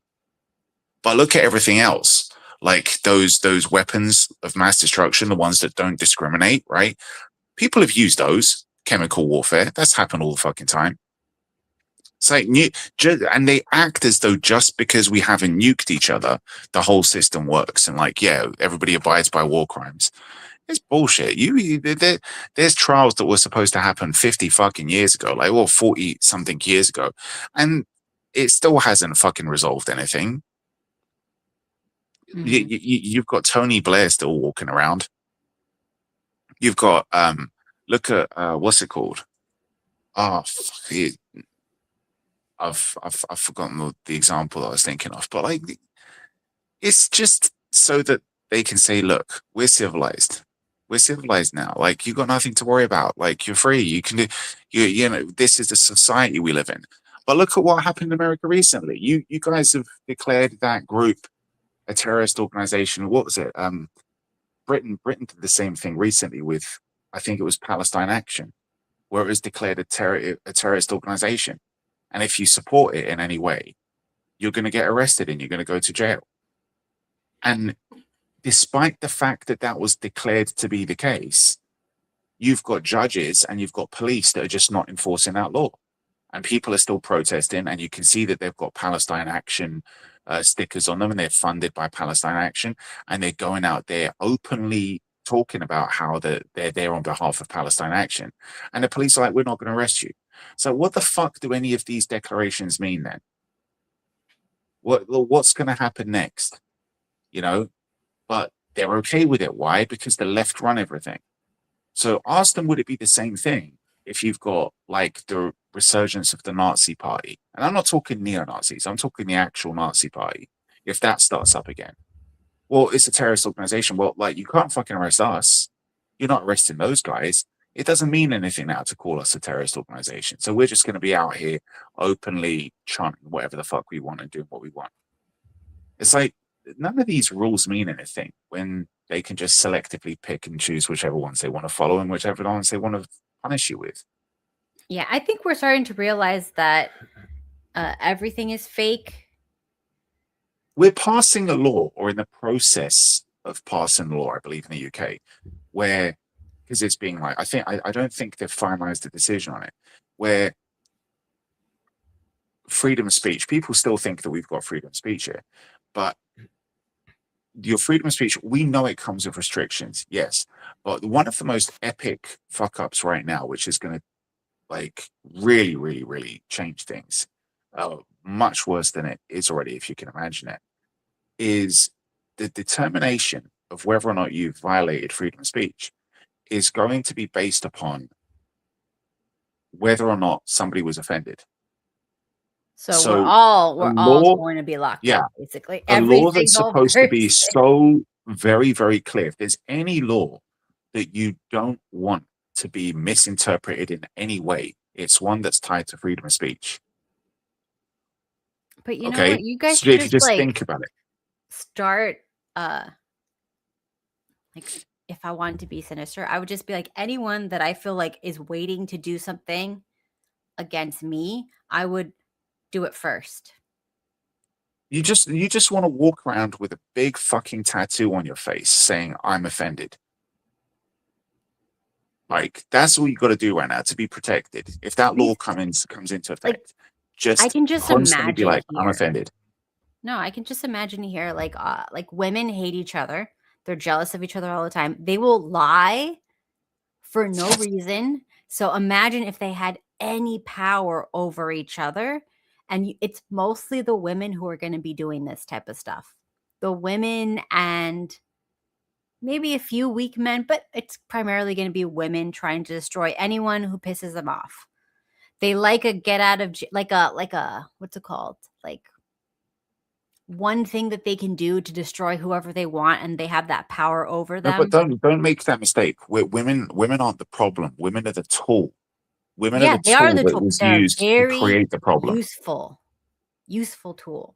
But look at everything else. Like those weapons of mass destruction, the ones that don't discriminate, right? People have used those. Chemical warfare. That's happened all the fucking time. It's like, and they act as though just because we haven't nuked each other, the whole system works. And like, yeah, everybody abides by war crimes. It's bullshit. There's trials that were supposed to happen 50 fucking years ago, like, well, 40 something years ago. And it still hasn't fucking resolved anything. Mm-hmm. You've got Tony Blair still walking around. You've got, look at, what's it called? Oh, I've forgotten the example that I was thinking of, but like, it's just so that they can say, look, we're civilized. We're civilized now. Like, you've got nothing to worry about. Like, you're free. You can do, you know, this is the society we live in. But look at what happened in America recently. You guys have declared that group a terrorist organization. What was it? Britain did the same thing recently with, I think it was Palestine Action, where it was declared a terrorist organization. And if you support it in any way, you're going to get arrested and you're going to go to jail. And despite the fact that that was declared to be the case, you've got judges and you've got police that are just not enforcing that law. And people are still protesting, and you can see that they've got Palestine Action stickers on them, and they're funded by Palestine Action, and they're going out there openly talking about how they're there on behalf of Palestine Action. And the police are like, we're not going to arrest you. So what the fuck do any of these declarations mean then? What's going to happen next? You know, but they're okay with it. Why? Because the left run everything. So ask them, would it be the same thing if you've got like the resurgence of the Nazi party? And I'm not talking neo-Nazis, I'm talking the actual Nazi party. If that starts up again, well, it's a terrorist organization. Well, like, you can't fucking arrest us. You're not arresting those guys. It doesn't mean anything now to call us a terrorist organization. So we're just going to be out here openly chanting whatever the fuck we want and doing what we want. It's like, none of these rules mean anything when they can just selectively pick and choose whichever ones they want to follow and whichever ones they want to punish you with. Yeah, I think we're starting to realize that everything is fake. we're passing a law, or in the process of passing a law, I believe, in the UK, where, because it's being like, I don't think they've finalized a decision on it, where freedom of speech, people still think that we've got freedom of speech here, but your freedom of speech, we know it comes with restrictions, yes, but one of the most epic fuck ups right now, which is going to like really, really, really change things, much worse than it is already, if you can imagine it, is the determination of whether or not you've violated freedom of speech is going to be based upon whether or not somebody was offended. So we're all law, going to be locked yeah, up, basically. a Every law that's single supposed to be person. so very, very clear. If there's any law that you don't want to be misinterpreted in any way, it's one that's tied to freedom of speech. But you know Okay, what? You guys so should if you just just like think about it, start like if I wanted to be sinister, I would just be like, anyone that I feel like is waiting to do something against me, I would do it first. you just want to walk around with a big fucking tattoo on your face saying I'm offended. Like, that's all you got to do right now to be protected. If that law comes into effect, Like, just I can just constantly be imagine like, I'm here. offended. No, I can just imagine here, like women hate each other. They're jealous of each other all the time. They will lie for no reason. So imagine if they had any power over each other. And it's mostly the women who are going to be doing this type of stuff. The women and maybe a few weak men, but it's primarily going to be women trying to destroy anyone who pisses them off. They like a get out of like a what's it called? Like one thing that they can do to destroy whoever they want, and they have that power over No, but them. don't make that mistake. Women aren't the problem. Women are the tool. Women are Yeah, the they are tool the that tool. was They're used to very create the problem. useful tool.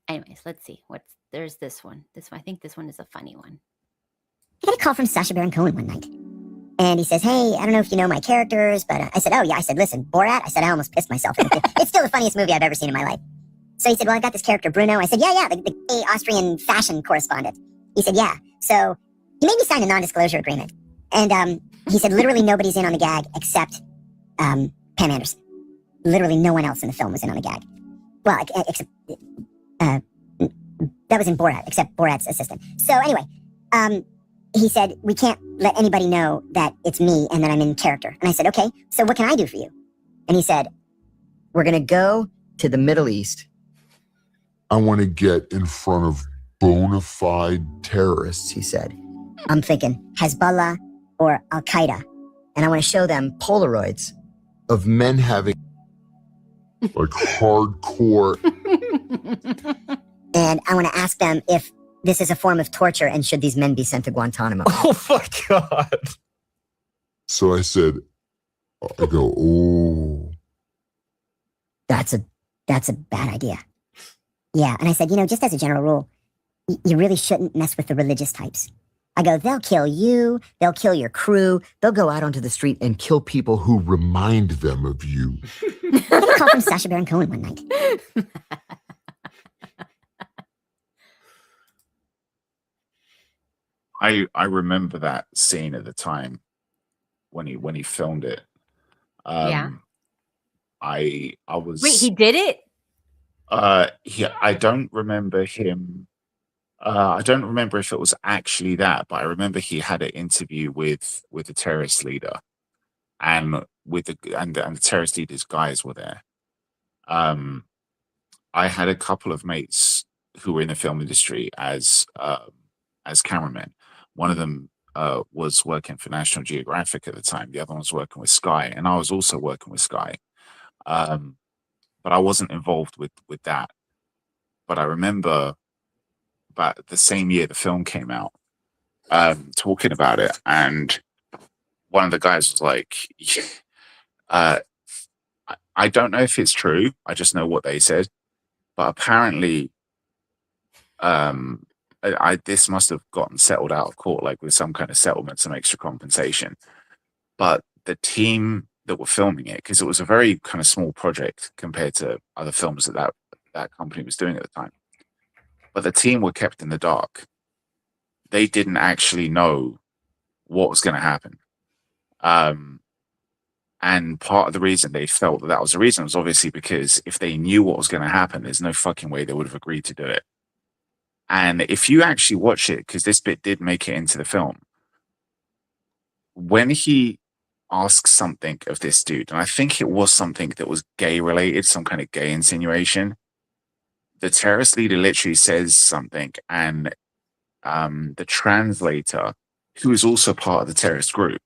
Anyways, let's see. There's this one. I think this one is a funny one. I got a call from Sasha Baron Cohen one night. And he says, hey, I don't know if you know my characters, but I said, oh, yeah. I said, listen, Borat? I said, I almost pissed myself. It's still the funniest movie I've ever seen in my life. So he said, well, I got this character, Bruno. I said, yeah, the gay Austrian fashion correspondent. He said, yeah. So he made me sign a non-disclosure agreement. And he said, literally nobody's in on the gag except Pam Anderson. Literally no one else in the film was in on the gag. Well, except that was in Borat, except Borat's assistant. So anyway, he said, we can't let anybody know that it's me and that I'm in character. And I said, okay, so what can I do for you? And he said, we're going to go to the Middle East. I want to get in front of bona fide terrorists, he said. I'm thinking Hezbollah or Al-Qaeda. And I want to show them Polaroids of men having like hardcore. And I want to ask them if this is a form of torture and should these men be sent to Guantanamo. Oh my God. So I said, I go, oh. That's a bad idea. Yeah. And I said, just as a general rule, you really shouldn't mess with the religious types. I go, they'll kill you. They'll kill your crew. They'll go out onto the street and kill people who remind them of you. I got a call from Sasha Baron Cohen one night. I remember that scene at the time when he filmed it. Yeah. I was. Wait, he did it? I don't remember him. I don't remember if it was actually that, but I remember he had an interview with the terrorist leader, and the terrorist leader's guys were there. I had a couple of mates who were in the film industry as cameramen. One of them was working for National Geographic at the time. The other one was working with Sky, and I was also working with Sky. But I wasn't involved with that. But I remember about the same year the film came out, talking about it, and one of the guys was like, I don't know if it's true. I just know what they said. But apparently, this must have gotten settled out of court, like with some kind of settlement, some extra compensation. But the team that were filming it, because it was a very kind of small project compared to other films that company was doing at the time. But the team were kept in the dark. They didn't actually know what was going to happen. And part of the reason they felt that was the reason was obviously because if they knew what was going to happen, there's no fucking way they would have agreed to do it. And if you actually watch it, because this bit did make it into the film, when he asks something of this dude, and I think it was something that was gay related, some kind of gay insinuation, the terrorist leader literally says something, and the translator, who is also part of the terrorist group,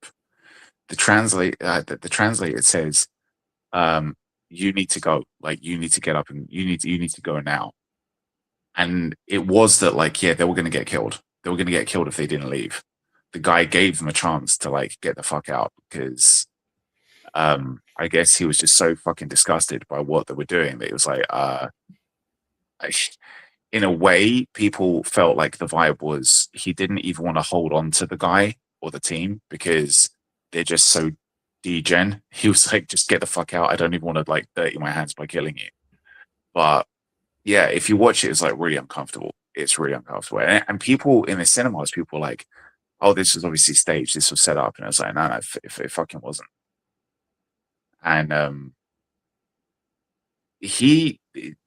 the translator says, you need to go, like, you need to get up and you need to go now. And it was that, like, yeah, they were going to get killed. They were going to get killed if they didn't leave. The guy gave them a chance to, like, get the fuck out, because I guess he was just so fucking disgusted by what they were doing that it was like, in a way, people felt like the vibe was he didn't even want to hold on to the guy or the team because they're just so degen. He was like, just get the fuck out. I don't even want to, like, dirty my hands by killing you. But yeah, if you watch it, it's like really uncomfortable. It's really uncomfortable. And people in the cinemas, people were like, oh, this was obviously staged. This was set up. And I was like, no, it fucking wasn't. And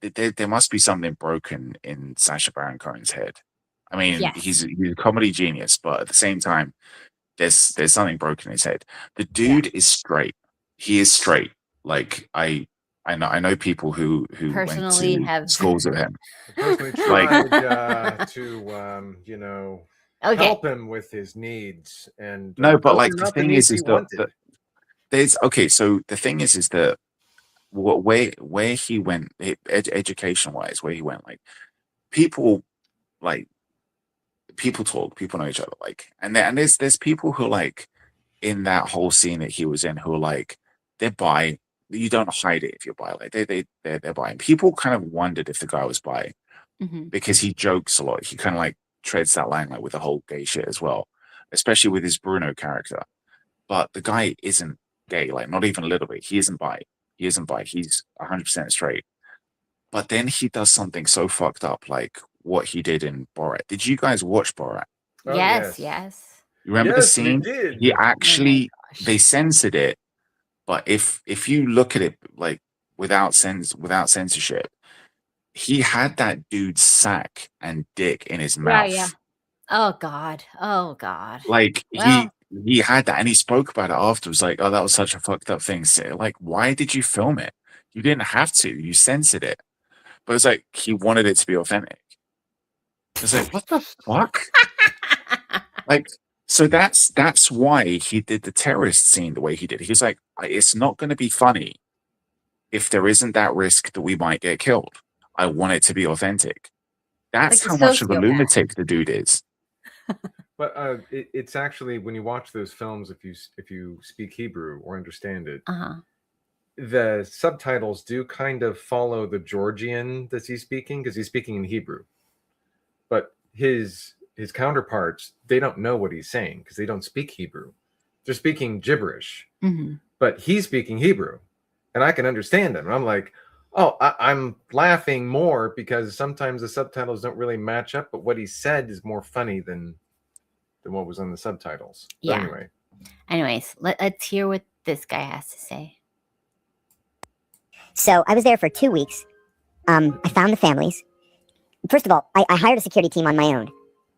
there must be something broken in Sasha Baron Cohen's head. I mean, Yes. he's a comedy genius, but at the same time, there's something broken in his head. The dude is straight. He is straight. Like I know people who Personally went to have schools with him. I personally tried to help him with his needs, and No, but like those are the not thing needs is he that wanted. there's okay. So the thing is that where he went, education wise, where he went, like people talk, people know each other, like, and there's people who, like, in that whole scene that he was in, who are like, they're bi. You don't hide it if you're bi. Like they're bi. And people kind of wondered if the guy was bi because he jokes a lot. He kind of like treads that line, like, with the whole gay shit as well, especially with his Bruno character. But the guy isn't gay, like, not even a little bit. He isn't bi. He's 100% straight. But then he does something so fucked up, like what he did in Borat. Did you guys watch Borat? Oh, yes. You remember the Yes, we scene? did. He actually, gosh. they censored it, but if you look at it, like, without censorship, he had that dude's sack and dick in his mouth. Yeah. Oh God. Like, Well, he had that, and he spoke about it afterwards, like, oh, that was such a fucked up thing. So, like, why did you film it? You didn't have to. You censored it. But it's like he wanted it to be authentic. It's like, what the fuck? Like, so that's why he did the terrorist scene the way he did. He's like, it's not going to be funny if there isn't that risk that we might get killed. I want it to be authentic. That's Like how a much of a sociopath. lunatic the dude is. But it's actually, when you watch those films, if you speak Hebrew or understand it, the subtitles do kind of follow the Georgian that he's speaking, because he's speaking in Hebrew. But his counterparts, they don't know what he's saying because they don't speak Hebrew. They're speaking gibberish. But he's speaking Hebrew, and I can understand him. And I'm like, oh, I'm laughing more because sometimes the subtitles don't really match up, but what he said is more funny than what was on the subtitles. But Yeah. Anyways, let's hear what this guy has to say. So I was there for 2 weeks. I found the families. First of all, I hired a security team on my own,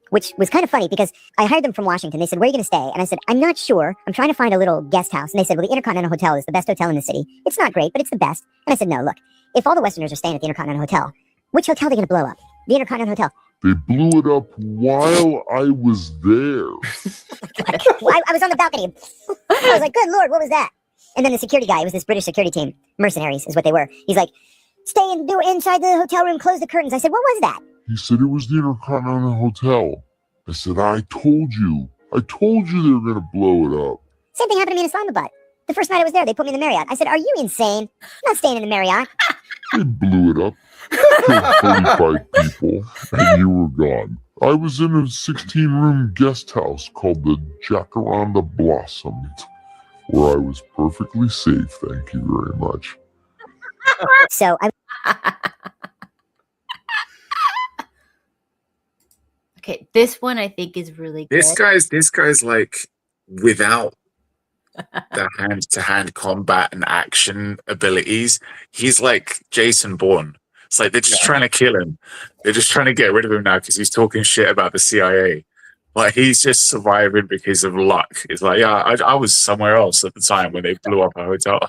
which was kind of funny because I hired them from Washington. They said, where are you going to stay? And I said, I'm not sure. I'm trying to find a little guest house. And they said, well, the Intercontinental Hotel is the best hotel in the city. It's not great, but it's the best. And I said, no, look, if all the Westerners are staying at the Intercontinental Hotel, which hotel are they going to blow up? The Intercontinental Hotel. They blew it up while I was there. Well, I was on the balcony. I was like, good Lord, what was that? And then the security guy, it was this British security team, mercenaries is what they were. He's like, stay inside the hotel room, close the curtains. I said, what was that? He said it was the Intercontinental Hotel. I said, I told you they were going to blow it up. Same thing happened to me in Islamabad. The first night I was there, they put me in the Marriott. I said, are you insane? I'm not staying in the Marriott. They blew it up, killed 45 people, and you were gone. I was in a 16-room guest house called the Jacaranda Blossom. where I was perfectly safe. Thank you very much. So I Okay, this one I think is really good. This guy's like without the hand-to-hand combat and action abilities, he's like Jason Bourne. It's like they're just trying to kill him. They're just trying to get rid of him now because he's talking shit about the CIA. Like he's just surviving because of luck. It's like, yeah, I was somewhere else at the time when they blew up a hotel.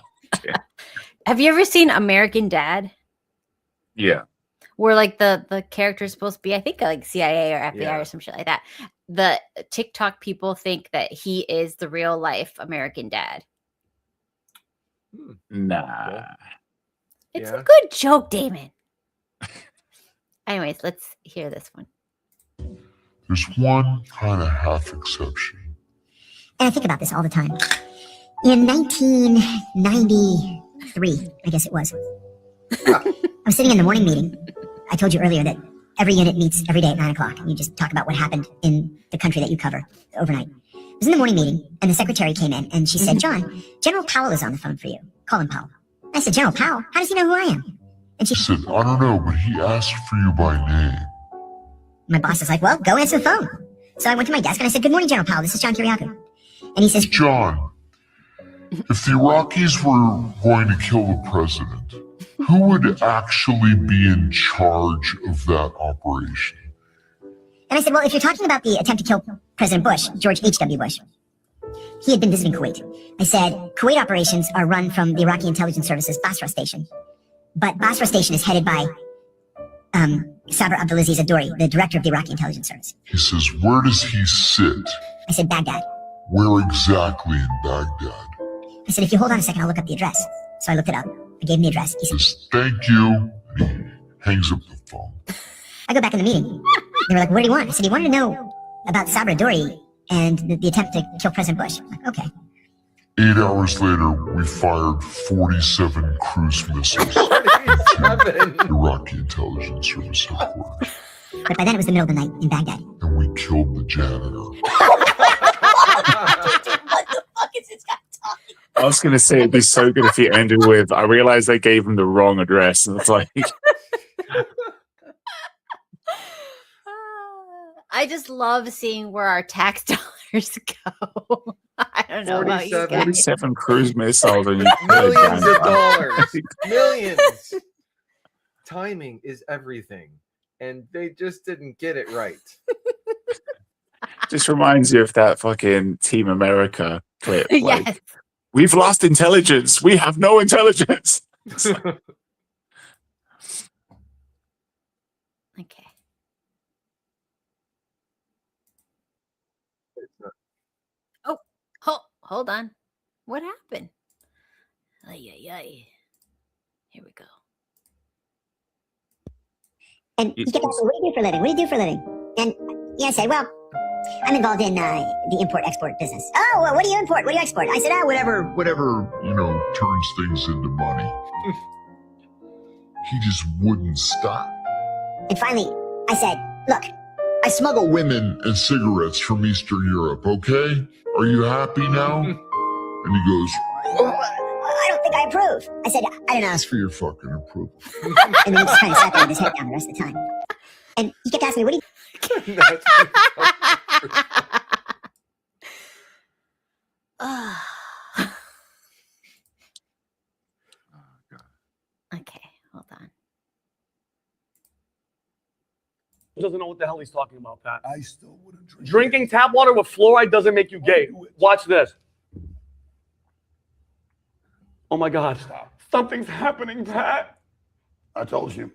Have you ever seen American Dad? Yeah. Where like the character is supposed to be, I think, like CIA or FBI or some shit like that. The TikTok people think that he is the real life American Dad. Nah. It's a good joke, Damon. Anyways, let's hear this one. There's one kind of half exception. And I think about this all the time. In 1993, I guess it was, I was sitting in the morning meeting. I told you earlier that every unit meets every day at 9 o'clock, and you just talk about what happened in the country that you cover overnight. I was in the morning meeting, and the secretary came in, and she said, John, General Powell is on the phone for you. Call him Powell. I said, General Powell? How does he know who I am? And she said, I don't know, but he asked for you by name. My boss is like, well, go answer the phone. So I went to my desk, and I said, good morning, General Powell. This is John Kiriakou. And he says, John, if the Iraqis were going to kill the president, who would actually be in charge of that operation? And I said, well, if you're talking about the attempt to kill President Bush, George H.W. Bush, he had been visiting Kuwait. I said, Kuwait operations are run from the Iraqi intelligence service's Basra station. But Basra station is headed by Sabr Abdulaziz Adori, the director of the Iraqi intelligence service. He says, where does he sit? I said, Baghdad. Where exactly in Baghdad? I said, if you hold on a second, I'll look up the address. So I looked it up. I gave him the address. He said, thank you. And he hangs up the phone. I go back in the meeting. They were like, what do you want? I said, he wanted to know about Sabra Adori and the attempt to kill President Bush. I'm like, okay. 8 hours later, we fired 47 cruise missiles into Iraqi intelligence service headquarters. But by then it was the middle of the night in Baghdad. And we killed the janitor. What the fuck is this guy talking? I was going to say it'd be so good if he ended with, I realized I gave him the wrong address. And it's like... I just love seeing where our tax dollars go. I don't know about you guys. 47 cruise missiles. And millions of dollars. Millions. Timing is everything. And they just didn't get it right. Just reminds you of that fucking Team America clip. Like, Yes. we've lost intelligence. We have no intelligence. Okay. Oh, hold on. What happened? Ay, ay, ay. Here we go. And he kept asking, what do you do for a living? What do you do for a living? And I said, well, I'm involved in the import-export business. Oh, well, what do you import? What do you export? I said, Whatever, turns things into money. He just wouldn't stop. And finally, I said, look, I smuggle women and cigarettes from Eastern Europe, okay? Are you happy now? And he goes, I don't think I approve. I said, I didn't ask for your fucking approval. And then he just kind of sat there with his head down the rest of the time. And he kept asking me, what do you... Okay, hold on. He doesn't know what the hell he's talking about, Pat. I still wouldn't drink. Drinking tap water with fluoride doesn't make you gay. Watch this. Oh my God. Stop. Something's happening, Pat. I told you.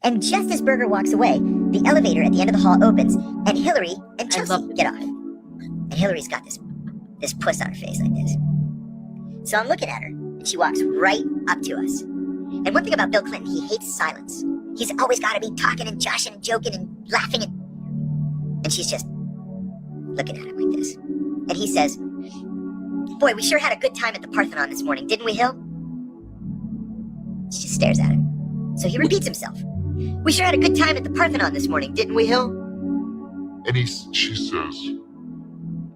And just as Berger walks away, the elevator at the end of the hall opens, and Hillary and Chelsea get off. And Hillary's got this puss on her face like this. So I'm looking at her, and she walks right up to us. And one thing about Bill Clinton, he hates silence. He's always got to be talking and joshing and joking and laughing. And she's just looking at him like this. And he says, boy, we sure had a good time at the Parthenon this morning, didn't we, Hill? She just stares at him. So he repeats himself. We sure had a good time at the Parthenon this morning, didn't we, Hill? And she says,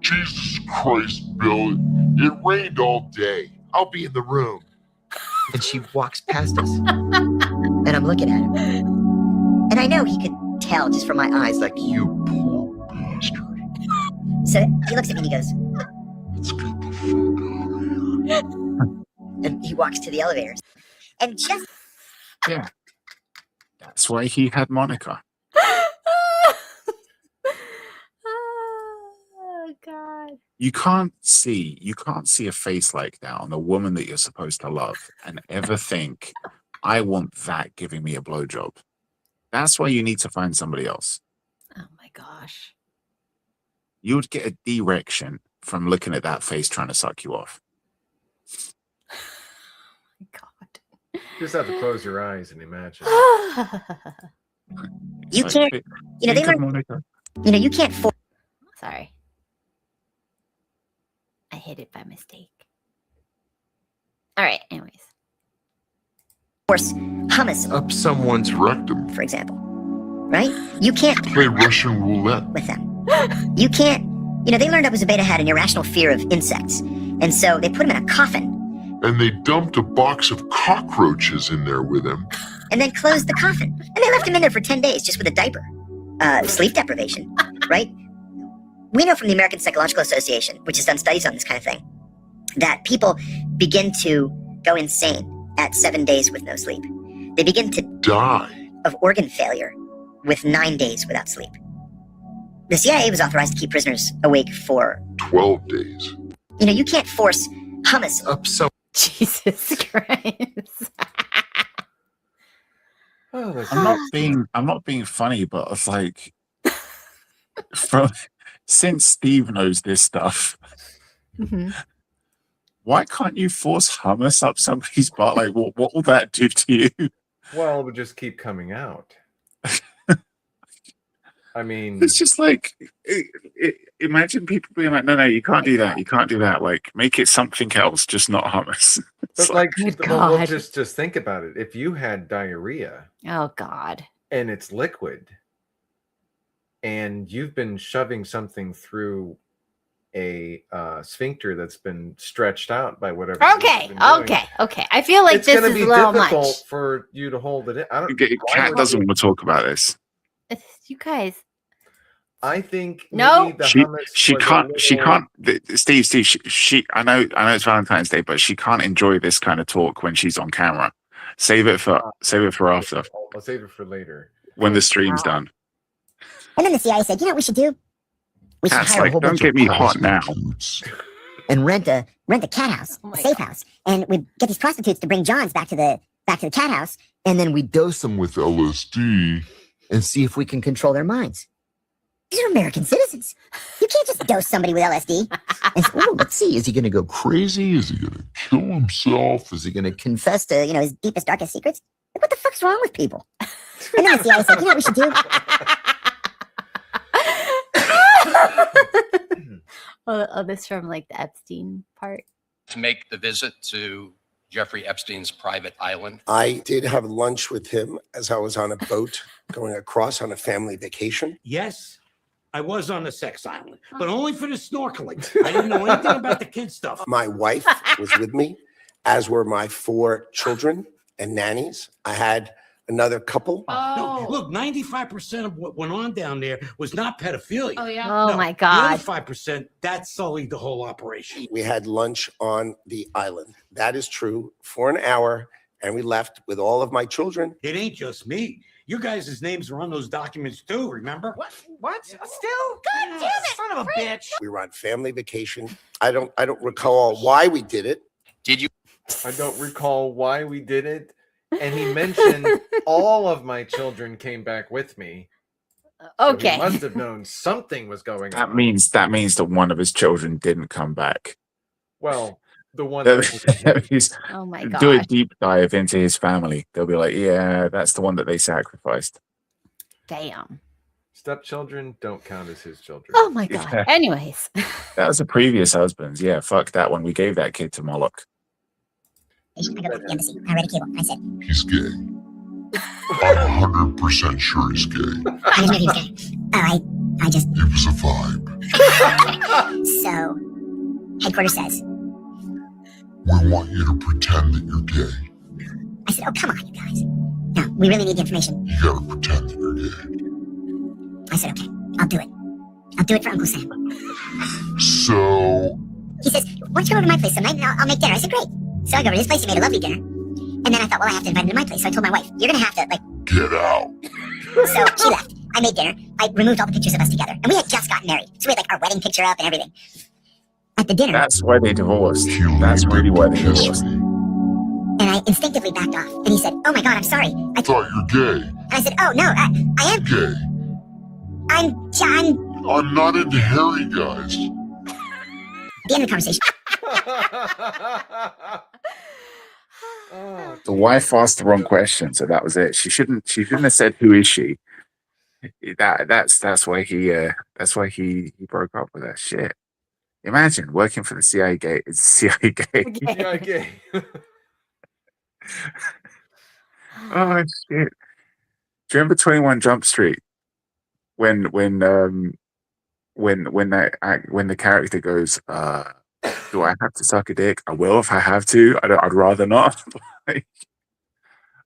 Jesus Christ, Bill, it rained all day. I'll be in the room. And she walks past us. And I'm looking at him. And I know he could tell just from my eyes, like, you poor bastard. So he looks at me and he goes, Let's get the fuck out of here. and he walks to the elevators. And just Yeah. That's why he had Monica. Oh God. You can't see a face like that on a woman that you're supposed to love and ever think, I want that giving me a blowjob. That's why you need to find somebody else. Oh my gosh. You would get a erection from looking at that face trying to suck you off. God. Just have to close your eyes and imagine. you Like, can't, you know, they think of learn, Monica. you know, you can't force. Sorry. I hit it by mistake. All right, anyways. Force hummus Up someone's rectum. for example, right? You can't Play Russian roulette. with them. You can't, you know, they learned Abu Zubaydah had an irrational fear of insects. And so they put him in a coffin And they dumped a box of cockroaches in there with him. and then closed the coffin. And they left him in there for 10 days just with a diaper. Sleep deprivation, right? We know from the American Psychological Association, which has done studies on this kind of thing, that people begin to go insane at 7 days with no sleep. They begin to Die. of organ failure with 9 days without sleep. The CIA was authorized to keep prisoners awake for, 12 days. you know, you can't force hummus. Up some. Jesus Christ. Oh, that's I'm not being funny, but it's like since Steve knows this stuff, Mhm. why can't you force hummus up somebody's butt? Like, what will that do to you? well, it would just keep coming out. I mean, It's just like, imagine people being like, no, you can't do that. You can't do that. Like, make it something else, just not hummus. It's but like, Good well, God. just think about it. If you had diarrhea Oh God. and it's liquid, and you've been shoving something through a sphincter that's been stretched out by whatever. you've Okay, been doing, okay. I feel like it's this gonna is be a little difficult much. for you to hold it in. I don't. Kat doesn't want to talk about this. You guys. I think No. maybe the She hummus was a little- Steve, she I know it's Valentine's Day, but she can't enjoy this kind of talk when she's on camera. Save it for after, I'll save it for later. when the stream's done. And then the CIA said, you know what we should do? We should Kat's hire a like, whole don't bunch get of me hot now. and rent a cat house, Oh a my safe house, and we'd get these prostitutes to bring Johns back to the cat house, and then we'd dose them With LSD. and see if we can control their minds. These are American citizens. You can't just dose somebody with LSD. And say, oh, let's see, is he going to go Crazy? Is he going to kill himself? Is he going to confess to, you know, his deepest, darkest secrets? Like, what the fuck's wrong with people? And then the CIA said, you know what we should do? Oh, this from like the Epstein part. To make the visit to Jeffrey Epstein's private island. I did have lunch with him as I was on a boat going across on a family vacation. Yes, I was on the sex island, but only for the snorkeling. I didn't know anything about the kid stuff. My wife was with me, as were my 4 children and nannies. I had another couple. No, look, 95% of what went on down there was not pedophilia. Oh yeah. Oh No, my God. The other 5%, that sullied the whole operation. We had lunch on the island. That is true, for an hour, and we left with all of my children. It ain't just me. You guys' names are on those documents too, remember? What? Still? God damn it! Son of a bitch. We were on family vacation. I don't recall why we did it. Did you? I don't recall why we did it. And he mentioned all of my children came back with me. So Okay. he must have known something was going That on. means that one of his children didn't come back. Well, the one that He's Oh my do a God. deep dive into his family. They'll be like, yeah, that's the one that they sacrificed. Damn. stepchildren don't count as his children. Oh my God. Yeah. Anyways. That was a previous husband's. Yeah, fuck that one. We gave that kid to Moloch. I go to the embassy. I read a cable. I said, He's gay. I'm 100% sure he's gay. I just knew he was gay. I just. It was a vibe. So, headquarters says, We want you to pretend that you're gay. I said, oh, come on, you guys. No, we really need the information. You gotta pretend that you're gay. I said, okay, I'll do it. I'll do it for Uncle Sam. So, He says, why don't you come over to my place some night and I'll make dinner? I said, great. So I go over to his place. He made a lovely dinner. And then I thought, well, I have to invite him to my place. So I told my wife, you're going to have to, get out. So she left. I made dinner. I removed all the pictures of us together. And we had just gotten married. So we had, our wedding picture up and everything. At the dinner. That's why they divorced. That's really why they divorced. And I instinctively backed off. And he said, oh my God, I'm sorry. I thought you're gay. And I said, oh, no, I am. Gay. I'm not into hairy guys. The end of the conversation. The wife asked the wrong question, so that was it. She shouldn't have said, "Who is she?" That's why he broke up with her. Shit. Imagine working for the CIA. CIA gay. Oh shit! Do you remember 21 Jump Street when the character goes, do I have to suck a dick? I will if I have to. I'd rather not. Like,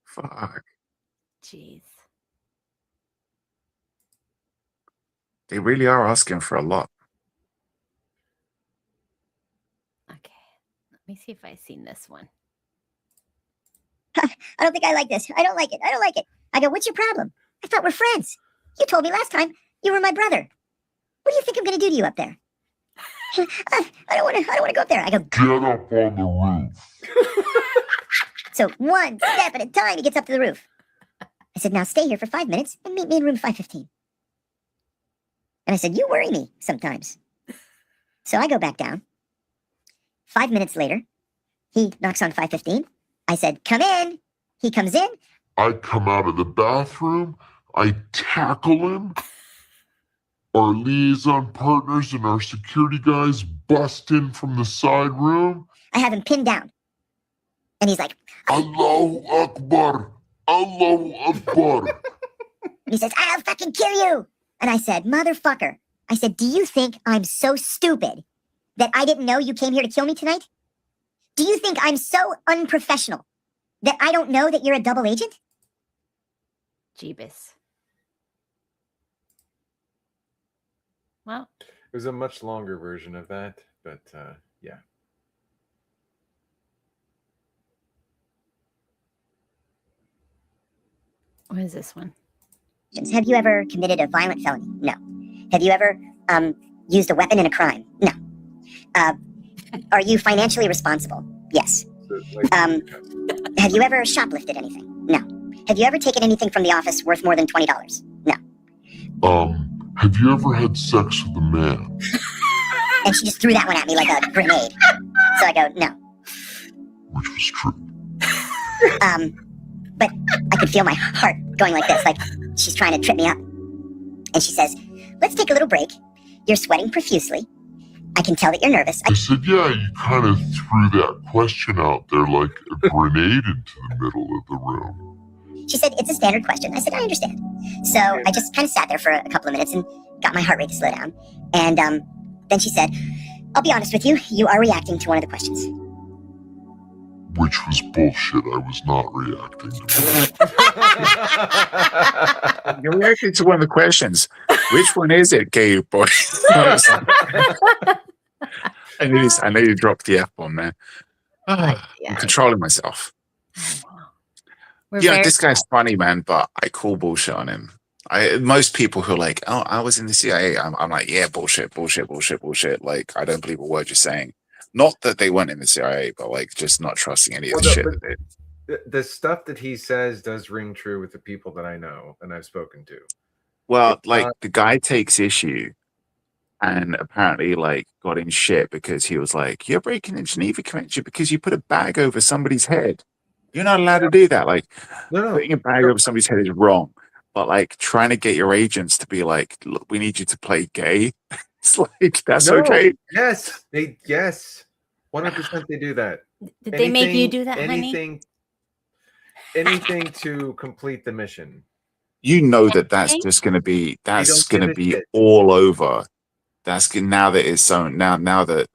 fuck. Jeez. They really are asking for a lot. Okay. Let me see if I've seen this one. I don't think I like this. I don't like it. I don't like it. I go, what's your problem? I thought we're friends. You told me last time you were my brother. What do you think I'm going to do to you up there? I don't want to go up there. I go, get up on the roof. So one step at a time, he gets up to the roof. I said, now stay here for 5 minutes and meet me in room 515. And I said, you worry me sometimes. So I go back down. 5 minutes later, he knocks on 515. I said, come in. He comes in. I come out of the bathroom. I tackle him. Our liaison partners and our security guys bust in from the side room. I have him pinned down. And he's like, Allahu Akbar. Allahu Akbar. And he says, I'll fucking kill you. And I said, motherfucker. I said, do you think I'm so stupid that I didn't know you came here to kill me tonight? Do you think I'm so unprofessional that I don't know that you're a double agent? Jeebus. Well, it was a much longer version of that, but yeah. What is this one? Have you ever committed a violent felony? No. Have you ever used a weapon in a crime? No. Are you financially responsible? Yes. Have you ever shoplifted anything? No. Have you ever taken anything from the office worth more than $20? No. Have you ever had sex with a man? And she just threw that one at me like a grenade. So I go, no. Which was true. But I could feel my heart going like this, like she's trying to trip me up. And she says, let's take a little break. You're sweating profusely. I can tell that you're nervous. I said, yeah, you kind of threw that question out there like a grenade into the middle of the room. She said, it's a standard question. I said, I understand. So I just kind of sat there for a couple of minutes and got my heart rate to slow down. And then she said, I'll be honest with you. You are reacting to one of the questions. Which was bullshit. I was not reacting to. You're reacting to one of the questions. Which one is it, gay boy? I know you dropped the F-bomb, man. I'm controlling myself. Yeah, this guy's funny, man, but I call bullshit on him. Most people who are like, oh, I was in the CIA, I'm like, yeah, bullshit. Like, I don't believe a word you're saying. Not that they weren't in the CIA, but like just not trusting any of the shit that they. The stuff that he says does ring true with the people that I know and I've spoken to. Well, like the guy takes issue and apparently like got in shit because he was like, you're breaking the Geneva Convention because you put a bag over somebody's head. You're not allowed to do that. Like putting a bag over somebody's head is wrong. But like trying to get your agents to be like, look, we need you to play gay. It's like, that's okay. Yes. 100% they do that. Did they make you do that, anything, honey? Anything to complete the mission. You know that's just going to be all over. That's now that it's so now that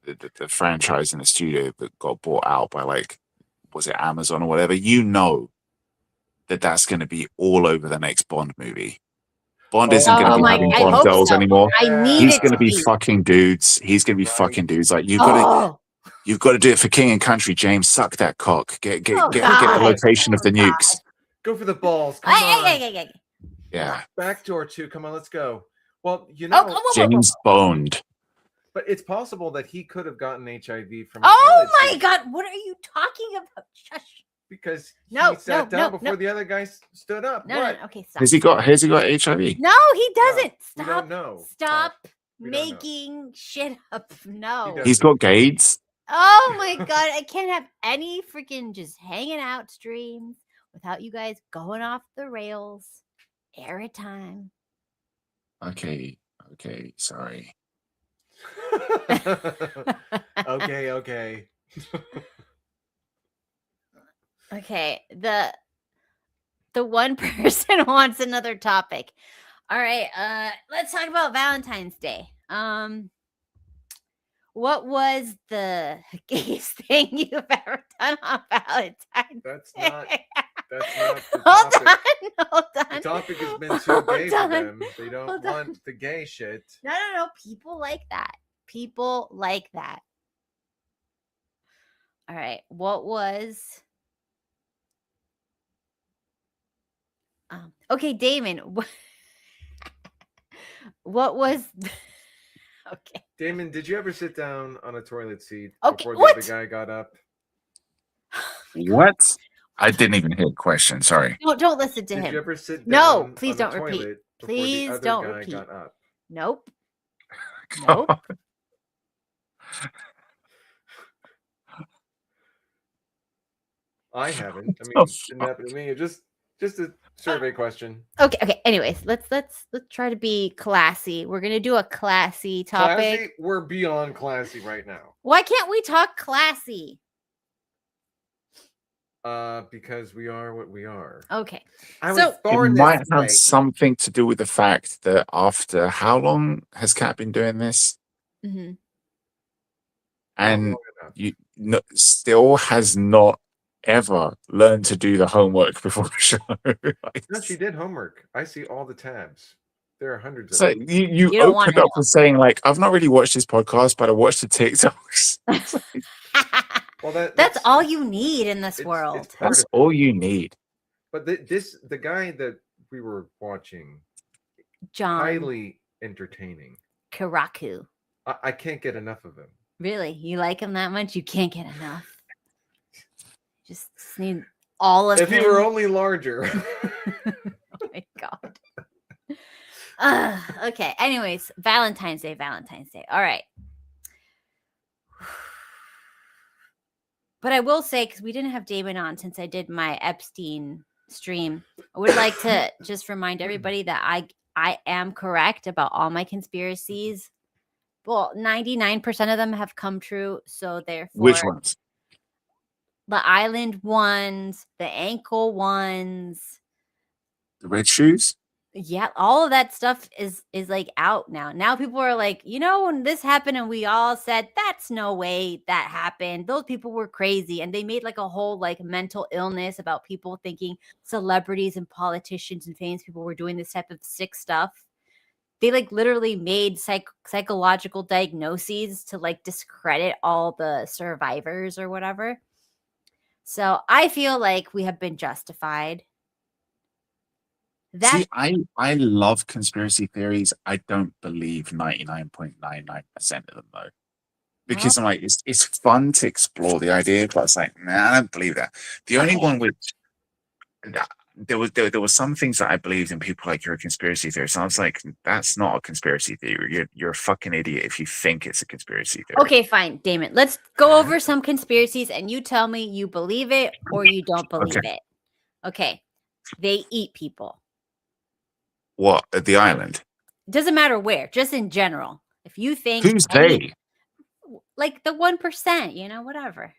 the franchise and the studio that got bought out by was it Amazon or whatever, you know that's going to be all over the next Bond movie. Bond isn't going to be having Bond dolls anymore. He's going to be fucking dudes. He's going to be fucking dudes. Like you've got to do it for King and Country, James. Suck that cock. Get the location of the nukes. Go for the balls. Come on. Yeah. Backdoor 2. Come on, let's go. Well, you know, James Bond. But it's possible that he could have gotten HIV from. Oh my God! What are you talking about? Shush. Because he sat down before the other guy stood up. No, okay, stop. Has he got HIV? No, he doesn't. We don't know. Stop making shit up. No. He's got AIDS. Oh my God! I can't have any freaking just hanging out streams without you guys going off the rails every time. Okay, sorry. Okay. Okay, the one person wants another topic. All right, let's talk about Valentine's Day. What was the gayest thing you've ever done on Valentine's Day? That's not the Hold topic. on. The topic has been too gay for them. They don't want the gay shit. No. People like that. All right. What was... okay, Damon. What was... Okay. Damon, did you ever sit down on a toilet seat Okay, before the other guy got up? What? I didn't even hear the question. Sorry. Don't listen to him. Did you ever sit down No, please on don't the repeat. toilet before Please the other don't guy repeat. got up? Nope. I haven't. I mean, it didn't happen to me. Just a survey question. Okay. Anyways, let's try to be classy. We're gonna do a classy topic. Classy? We're beyond classy right now. Why can't we talk classy? Because we are what we are. Okay. It might have something to do with the fact that after how long has Kat been doing this? Mm-hmm. And still has not ever learned to do the homework before the show. No, she did homework. I see all the tabs. There are hundreds of So them. you opened up with saying I've not really watched this podcast, but I watched the TikToks. Well, that's all you need in this world. That's all you need. But the guy that we were watching, John, highly entertaining. Karaku. I can't get enough of him. Really? You like him that much? You can't get enough. Just need all of If him. he were only larger. Oh my God. Okay. Anyways, Valentine's Day. All right. But I will say, because we didn't have Damon on since I did my Epstein stream, I would like to just remind everybody that I am correct about all my conspiracies. Well, 99% of them have come true. So therefore, Which ones? The island ones, the ankle ones, The red shoes? yeah, all of that stuff is out now. Now people are like, when this happened and we all said that's no way that happened. Those people were crazy, and they made a whole mental illness about people thinking celebrities and politicians and famous people were doing this type of sick stuff. They literally made psychological diagnoses to discredit all the survivors or whatever. So I feel like we have been justified. See, I love conspiracy theories. I don't believe 99.99% of them though, because I'm it's fun to explore the idea, but it's I don't believe that. The only one which there was some things that I believed in. People you're a conspiracy theorist. And I was like, that's not a conspiracy theory. You're a fucking idiot if you think it's a conspiracy theory. Okay, fine, Damon. Let's go over some conspiracies, and you tell me you believe it or you don't believe it. Okay, they eat people. What, at the island? Doesn't matter where, just in general. If you think Who's they? like the 1%, you know, whatever.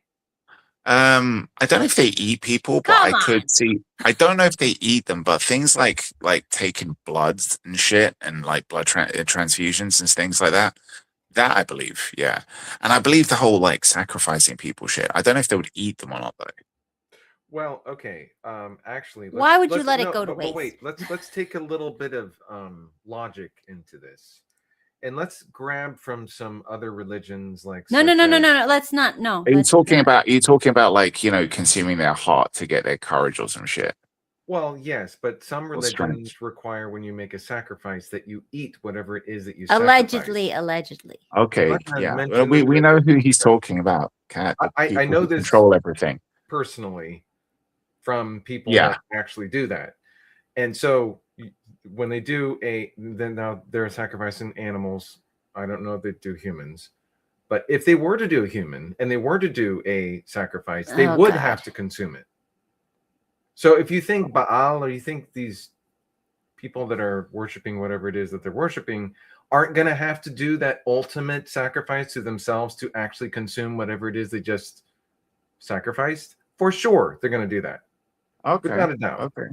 I don't know if they eat people, but Come I on. could see. I don't know if they eat them, but things like taking bloods and shit, and like blood transfusions and things like that. That I believe, yeah, and I believe the whole like sacrificing people shit. I don't know if they would eat them or not though. Well, okay. Actually, Why would you let's- let it no, go to but waste? wait, let's take a little bit of logic into this, and let's grab from some other religions like No. Let's not. No. Are you let's talking not. about? Are you talking about like, you know, consuming their heart to get their courage or some shit? Well, yes, but some Or strength. religions require when you make a sacrifice that you eat whatever it is that you Allegedly. Okay, not gonna yeah, mention we the know who he's talking about. Cat. I People know who this control everything. personally from people Yeah. that actually do that. And so when they do then now they're sacrificing animals. I don't know if they do humans, but if they were to do a human and they were to do a sacrifice, they Oh, would God. have to consume it. So if you think Baal or you think these people that are worshiping whatever it is that they're worshiping aren't going to have to do that ultimate sacrifice to themselves to actually consume whatever it is they just sacrificed, for sure they're going to do that. Okay. Without a doubt. Okay.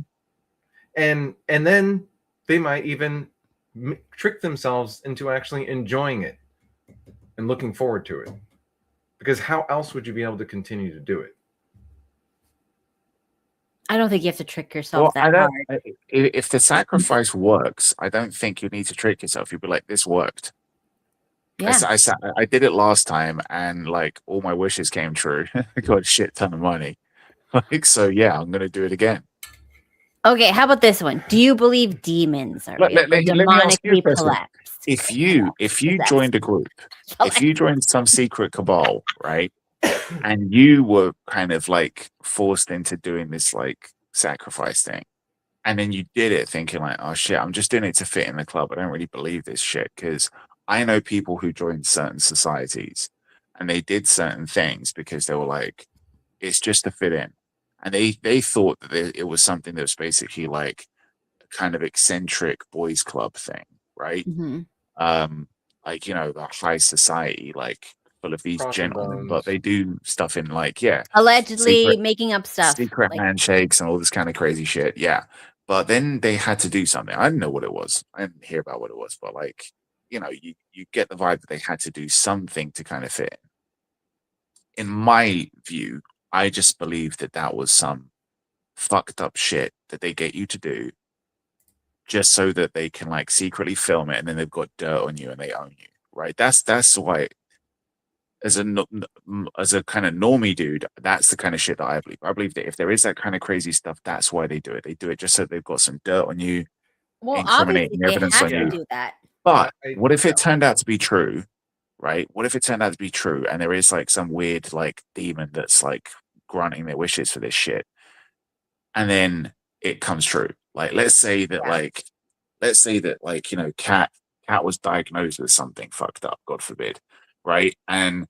And then they might even trick themselves into actually enjoying it and looking forward to it. Because how else would you be able to continue to do it? I don't think you have to trick yourself Well, that hard. if the sacrifice works, I don't think you need to trick yourself. You'd be like, this worked. Yeah. I did it last time, and like all my wishes came true. I got a shit ton of money. Like, so yeah, I'm gonna do it again. Okay, how about this one? Do you believe demons are real? Let me ask you a Demonically question. collapsed. If you joined a group, if you joined some secret cabal, right, and you were kind of like forced into doing this like sacrifice thing, and then you did it thinking like, oh shit, I'm just doing it to fit in the club. I don't really believe this shit, because I know people who joined certain societies and they did certain things because they were like, it's just to fit in, and they thought that it was something that was basically like a kind of eccentric boys club thing, right? Mhm. Like, you know, the high society, like full of these Crossing gentlemen, bones. but they do stuff in like, yeah, Allegedly making up stuff. secret Like, handshakes and all this kind of crazy shit. Yeah. But then they had to do something. I didn't know what it was. I didn't hear about what it was, but like, you know, you get the vibe that they had to do something to kind of fit in. In my view, I just believe that that was some fucked up shit that they get you to do just so that they can like secretly film it, and then they've got dirt on you and they own you, right? That's why, as a kind of normie dude, that's the kind of shit that I believe. I believe that if there is that kind of crazy stuff, that's why they do it. They do it just so they've got some dirt on you, well, obviously incriminating they evidence have on to you. do that. But what if it turned out to be true, right? What if it turned out to be true and there is like some weird like demon that's like granting their wishes for this shit, and then it comes true? Like, let's say that like, you know, Cat was diagnosed with something fucked up, God forbid, right? And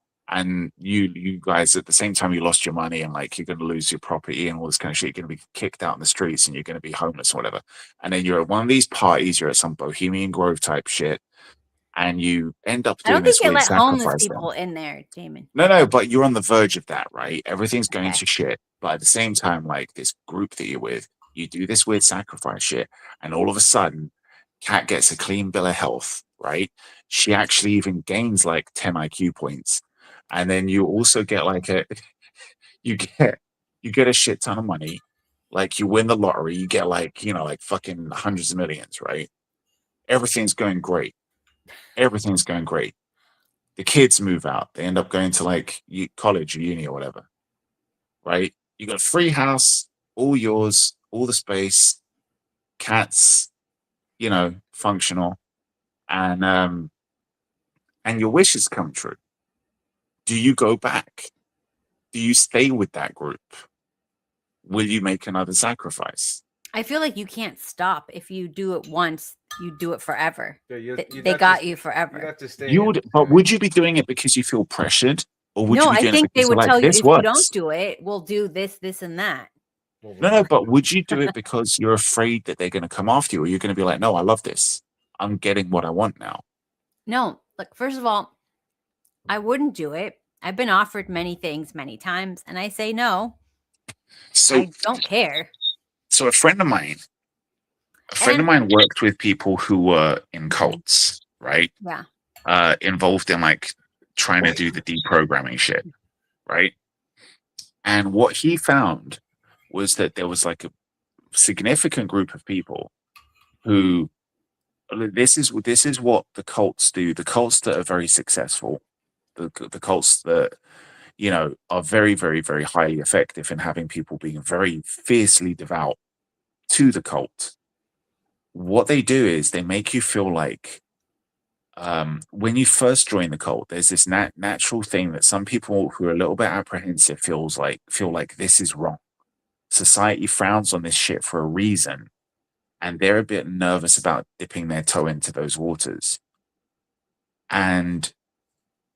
you guys at the same time, you lost your money and like you're going to lose your property and all this kind of shit. You're going to be kicked out in the streets and you're going to be homeless or whatever. And then you're at one of these parties, you're at some Bohemian Grove type shit, and you end up I doing don't think this they weird let homeless sacrifice thing. people in there, Damon. No, but you're on the verge of that, right? Everything's going to shit. But at the same time, like this group that you're with, you do this weird sacrifice shit, and all of a sudden, Kat gets a clean bill of health, right? She actually even gains like 10 IQ points. And then you also get like you get a shit ton of money. Like you win the lottery, you get like, you know, like fucking hundreds of millions, right? Everything's going great. Everything's going great. The kids move out. They end up going to like college or uni or whatever, right? You got a free house, all yours, all the space, cats, you know, functional, and your wishes come true. Do you go back? Do you stay with that group? Will you make another sacrifice? I feel like you can't stop. If you do it once, you do it forever. Yeah, they got you forever. You have to stay. But would you be doing it because you feel pressured, or would No, you be I doing think it they because would like, tell you this if works? you don't do it, we'll do this, and that. No, but would you do it because you're afraid that they're going to come after you, or you're going to be like, no, I love this. I'm getting what I want now. No, like first of all, I wouldn't do it. I've been offered many things many times, and I say no. So I don't care. So a friend of mine worked with people who were in cults, right? Yeah. Involved in like trying to do the deprogramming shit, right? And what he found was that there was like a significant group of people who this is what the cults do. The cults that are very successful, the cults that are very, very, very highly effective in having people being very fiercely devout to the cult. What they do is they make you feel like when you first join the cult, there's this natural thing that some people who are a little bit apprehensive feel like this is wrong. Society frowns on this shit for a reason, and they're a bit nervous about dipping their toe into those waters. And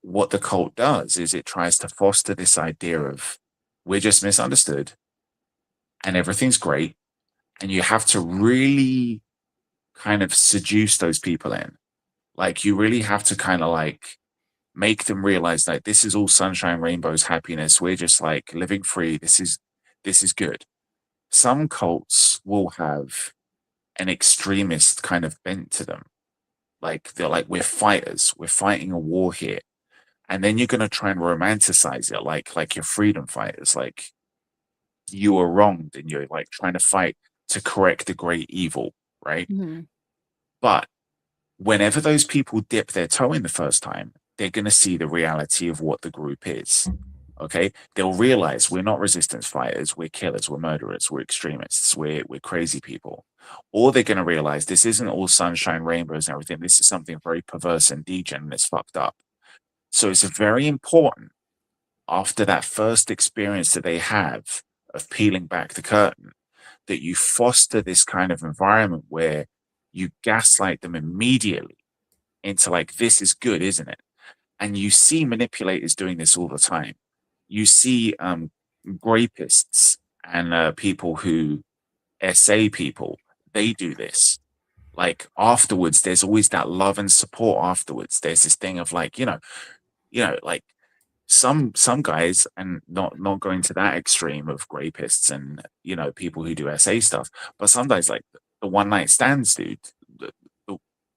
what the cult does is it tries to foster this idea of we're just misunderstood and everything's great, and you have to really kind of seduce those people in. Like you really have to kind of like make them realize that this is all sunshine, rainbows, happiness. We're just like living free. This is good. Some cults will have an extremist kind of bent to them. Like they're like, we're fighters. We're fighting a war here. And then you're going to try and romanticize it like you're freedom fighters. Like you were wronged and you're like trying to fight to correct the great evil, right? Mm-hmm. But whenever those people dip their toe in the first time, they're going to see the reality of what the group is. Okay, they'll realize we're not resistance fighters, we're killers, we're murderers, we're extremists, we're crazy people. Or they're going to realize this isn't all sunshine, rainbows, and everything. This is something very perverse and degenerate and it's fucked up. So it's very important after that first experience that they have of peeling back the curtain that you foster this kind of environment where you gaslight them immediately into like, this is good, isn't it? And you see manipulators doing this all the time. You see rapists and people who SA people, they do this. Like afterwards, there's always that love and support afterwards. There's this thing of like, like some guys, and not going to that extreme of rapists and people who do SA stuff, but some guys like the one night stands, dude.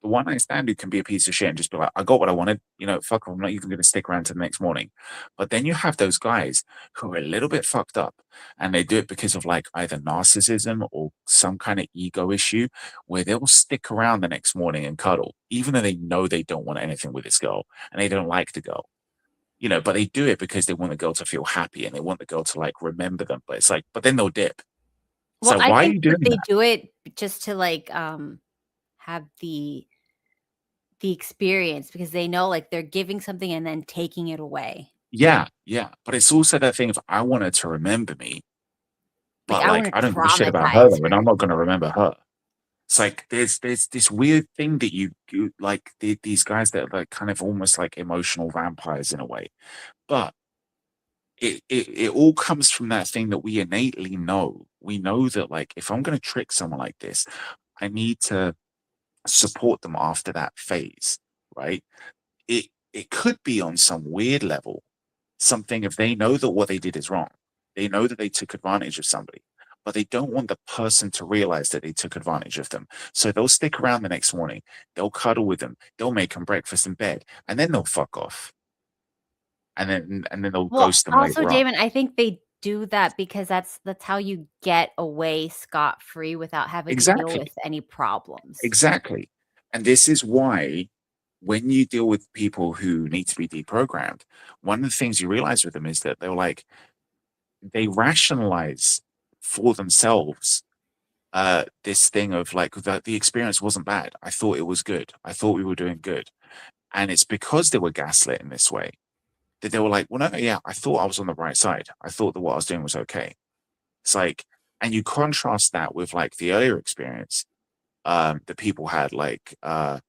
The one night stand who can be a piece of shit and just be like, I got what I wanted, fuck, I'm not even going to stick around to the next morning. But then you have those guys who are a little bit fucked up and they do it because of like either narcissism or some kind of ego issue where they'll stick around the next morning and cuddle, even though they know they don't want anything with this girl and they don't like the girl. But they do it because they want the girl to feel happy and they want the girl to like remember them. But it's like, but then they'll dip. Well, So I why are think you doing they that? do it just to like have the experience because they know like they're giving something and then taking it away. Yeah. But it's also that thing of I want her to remember me, but I like wanna I don't give a shit about her, traumatize and I'm not going to remember her. It's like there's this weird thing that you like these guys that are like kind of almost like emotional vampires in a way, but it all comes from that thing that we innately know. We know that like if I'm going to trick someone like this, I need to support them after that phase, right? It could be on some weird level something if they know that what they did is wrong. They know that they took advantage of somebody, but they don't want the person to realize that they took advantage of them. So they'll stick around the next morning, they'll cuddle with them, they'll make them breakfast in bed, and then they'll fuck off. And then they'll ghost them also, later on. Damon, I think they do that because that's how you get away scot-free without having to deal Exactly. with any problems. Exactly. And this is why when you deal with people who need to be deprogrammed, one of the things you realize with them is that they're like, they rationalize for themselves this thing of like that the experience wasn't bad. I thought it was good. I thought we were doing good. And it's because they were gaslit in this way that they were like, well, no, yeah, I thought I was on the right side. I thought that what I was doing was okay. It's like, and you contrast that with like the earlier experience that people had, like, for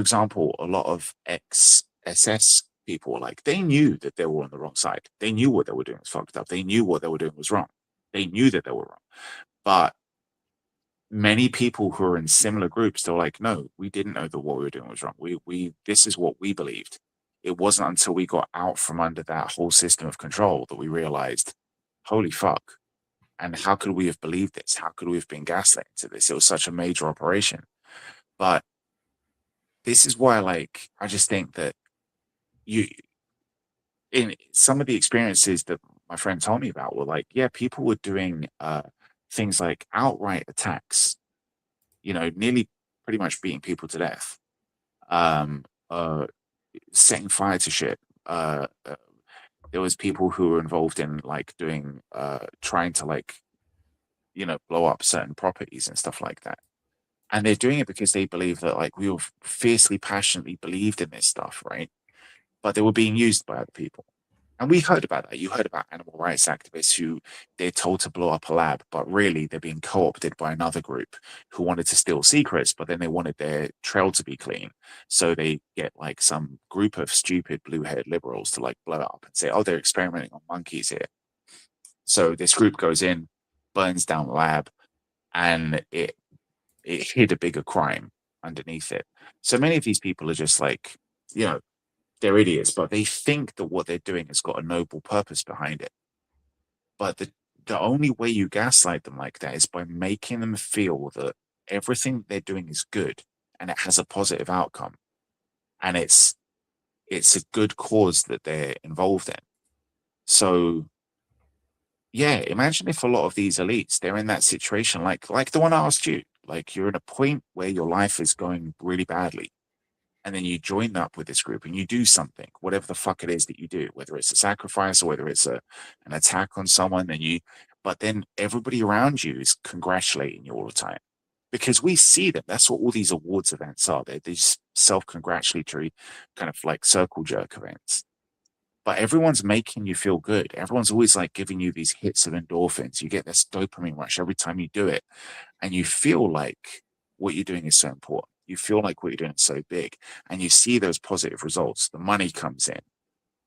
example, a lot of ex-SS people, like they knew that they were on the wrong side. They knew what they were doing was fucked up. They knew what they were doing was wrong. They knew that they were wrong. But many people who are in similar groups, they're like, no, we didn't know that what we were doing was wrong. We this is what we believed. it wasn't until we got out from under that whole system of control that we realized, holy fuck. And how could we have believed this? How could we have been gaslit into this? It was such a major operation. But this is why, like, I just think that in some of the experiences that my friend told me about were like, yeah, people were doing things like outright attacks, nearly pretty much beating people to death, setting fire to shit. There was people who were involved in like doing, trying to like, blow up certain properties and stuff like that. And they're doing it because they believe that like we all fiercely, passionately believed in this stuff, right? But they were being used by other people. And we heard about that. You heard about animal rights activists who they're told to blow up a lab, but really they're being co-opted by another group who wanted to steal secrets, but then they wanted their trail to be clean. So they get like some group of stupid blue-haired liberals to like blow it up and say, oh, they're experimenting on monkeys here. So this group goes in, burns down the lab, and it hid a bigger crime underneath it. So many of these people are just like, they're idiots, but they think that what they're doing has got a noble purpose behind it. But the only way you gaslight them like that is by making them feel that everything they're doing is good and it has a positive outcome. And it's a good cause that they're involved in. So yeah, imagine if a lot of these elites, they're in that situation, like the one I asked you, like you're in a point where your life is going really badly. And then you join up with this group and you do something, whatever the fuck it is that you do, whether it's a sacrifice or whether it's an attack on someone, but then everybody around you is congratulating you all the time. Because we see them. That's what all these awards events are. They're these self-congratulatory kind of like circle jerk events. But everyone's making you feel good. Everyone's always like giving you these hits of endorphins. You get this dopamine rush every time you do it. And you feel like what you're doing is so important. You feel like what you're doing is so big. And you see those positive results. The money comes in.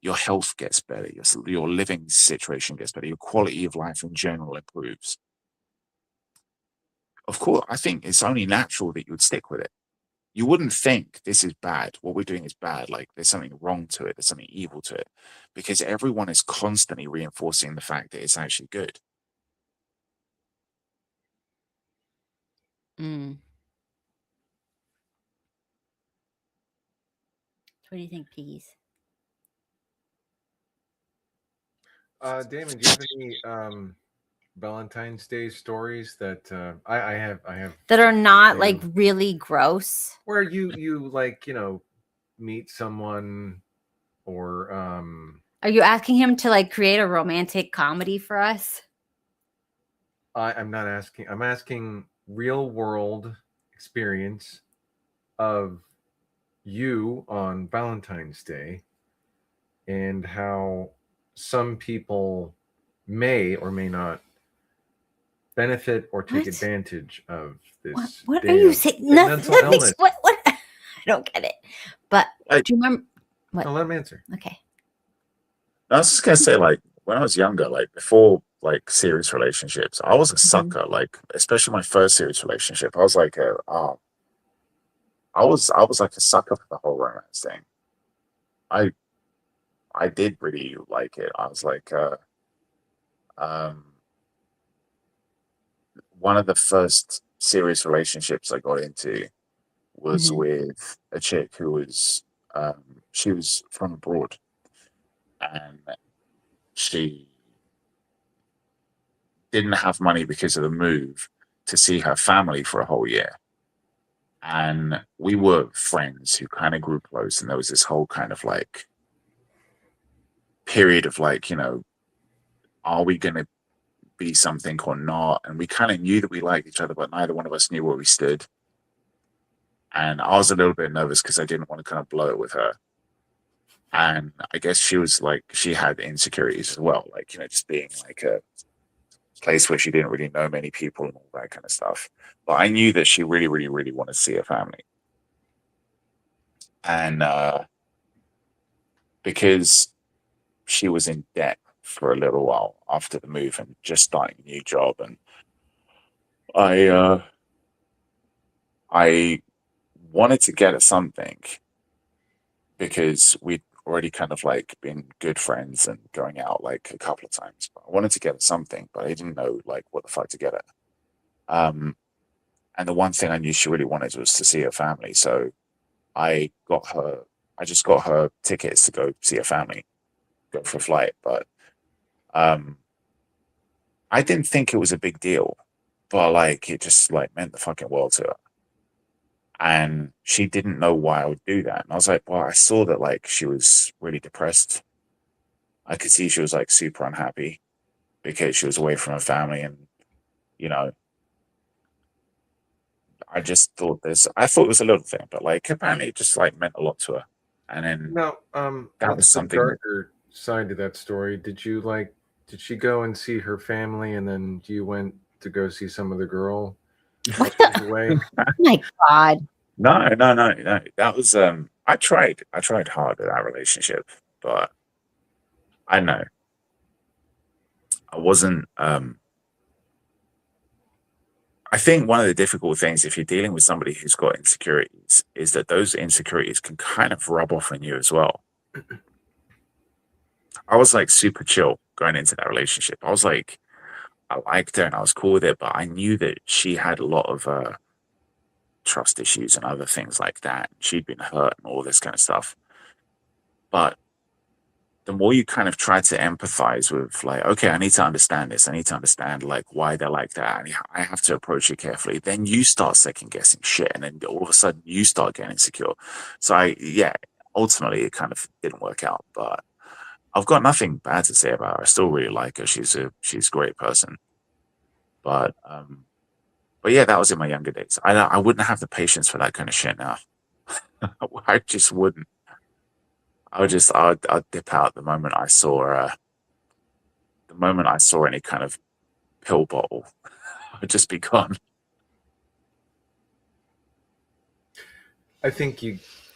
Your health gets better. Your living situation gets better. Your quality of life in general improves. Of course, I think it's only natural that you would stick with it. You wouldn't think this is bad. What we're doing is bad. Like there's something wrong to it. There's something evil to it. Because everyone is constantly reinforcing the fact that it's actually good. What do you think, Piggies? Damon, do you have any Valentine's Day stories that I have that are not like really gross? Where you like, meet someone or Are you asking him to like create a romantic comedy for us? I'm not asking. I'm asking real world experience of you on Valentine's Day and how some people may or may not benefit or take advantage of this. What are you saying? Mental illness. What? I don't get it. But do you remember? What? No, let him answer. Okay. I was just gonna say, like, when I was younger, like before like serious relationships, I was a sucker. Like, especially my first serious relationship, I was like I was like a sucker for the whole romance thing. I did really like it. I was like one of the first serious relationships I got into was with a chick who was she was from abroad, and she didn't have money because of the move to see her family for a whole year. And we were friends who kind of grew close, and there was this whole kind of like period of like, are we going to be something or not? And we kind of knew that we liked each other, but neither one of us knew where we stood. And I was a little bit nervous because I didn't want to kind of blow it with her. And I guess she was like, she had insecurities as well, like, just being like a place where she didn't really know many people and all that kind of stuff. But I knew that she really, really, really wanted to see her family. And because she was in debt for a little while after the move and just starting a new job, and I wanted to get her something because we'd already kind of like been good friends and going out like a couple of times. But I wanted to get her something, but I didn't know like what the fuck to get her. And the one thing I knew she really wanted was to see her family. So I just got her tickets to go see her family, go for a flight. But I didn't think it was a big deal, but like it just like meant the fucking world to her. And she didn't know why I would do that. And I was like, well, I saw that like she was really depressed. I could see she was like super unhappy because she was away from her family. And, you know, I just thought I thought it was a little thing, but like apparently it just like meant a lot to her. And then Now, that was what's the something. darker side to that story? Did she go and see her family, and then you went to go see some other girl? What the? Way? Oh my God. No. That was I tried hard with that relationship, but I know I wasn't I think one of the difficult things if you're dealing with somebody who's got insecurities is that those insecurities can kind of rub off on you as well. I was like super chill going into that relationship. I was like, I liked her and I was cool with it, but I knew that she had a lot of trust issues and other things like that. She'd been hurt and all this kind of stuff. But the more you kind of try to empathize with like, okay, I need to understand this. I need to understand like why they're like that. And I have to approach it carefully. Then you start second guessing shit. And then all of a sudden you start getting insecure. So ultimately it kind of didn't work out, but I've got nothing bad to say about her. I still really like her. She's a great person. But yeah, that was in my younger days. I wouldn't have the patience for that kind of shit now. I just wouldn't. I'd dip out the moment I saw any kind of pill bottle. I'd just be gone. I think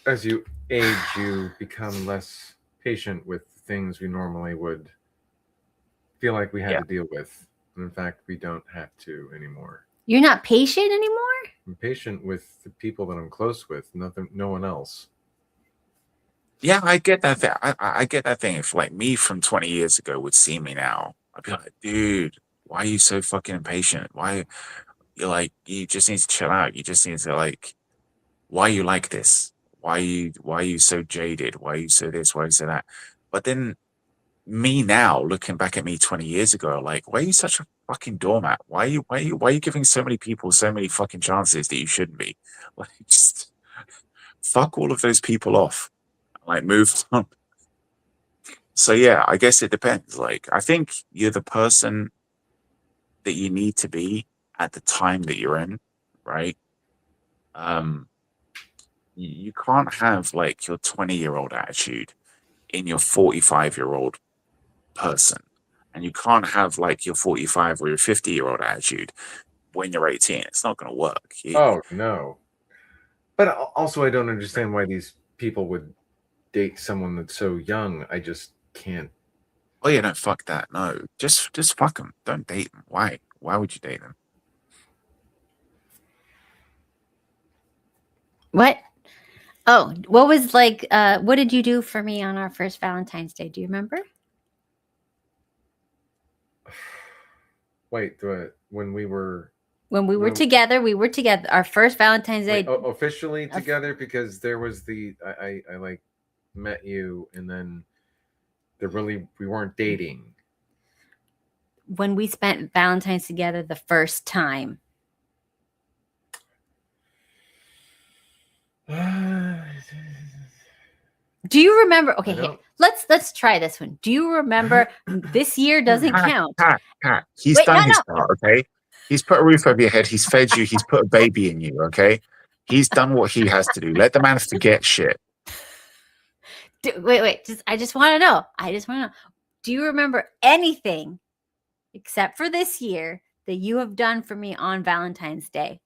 as you age, you become less patient with things we normally would feel like we had to deal with. And in fact, we don't have to anymore. You're not patient anymore? I'm patient with the people that I'm close with, no one else. Yeah, I get that thing. I get that thing. If like me from 20 years ago would see me now, I'd be like, dude, why are you so fucking impatient? Why you're like, you just need to chill out. You just need to like, why are you like this? Why are you so jaded? Why are you so this? Why are you so that? But then me now, looking back at me 20 years ago, like, why are you such a fucking doormat? Why are you giving so many people so many fucking chances that you shouldn't be? Like, just fuck all of those people off. Like, move on. So yeah, I guess it depends. Like, I think you're the person that you need to be at the time that you're in, right? You can't have like your 20-year-old attitude in your 45-year-old person, and you can't have like your 45 or your 50-year-old attitude when you're 18. It's not going to work. Oh no! But also, I don't understand why these people would date someone that's so young. I just can't. Oh yeah, no, fuck that. No, just fuck them. Don't date them. Why would you date them? What? Oh, what was like, what did you do for me on our first Valentine's Day? Do you remember? Wait, when we were together, our first Valentine's Day. Officially together, because there was I like met you, and then we weren't dating. When we spent Valentine's together the first time. Do you remember? Okay, here, let's try this one. Do you remember? This year doesn't count. He's done his part, okay? He's put a roof over your head. He's fed you. He's put a baby in you, okay? He's done what he has to do. Let the man forget shit. Wait. I just want to know. Do you remember anything except for this year that you have done for me on Valentine's Day?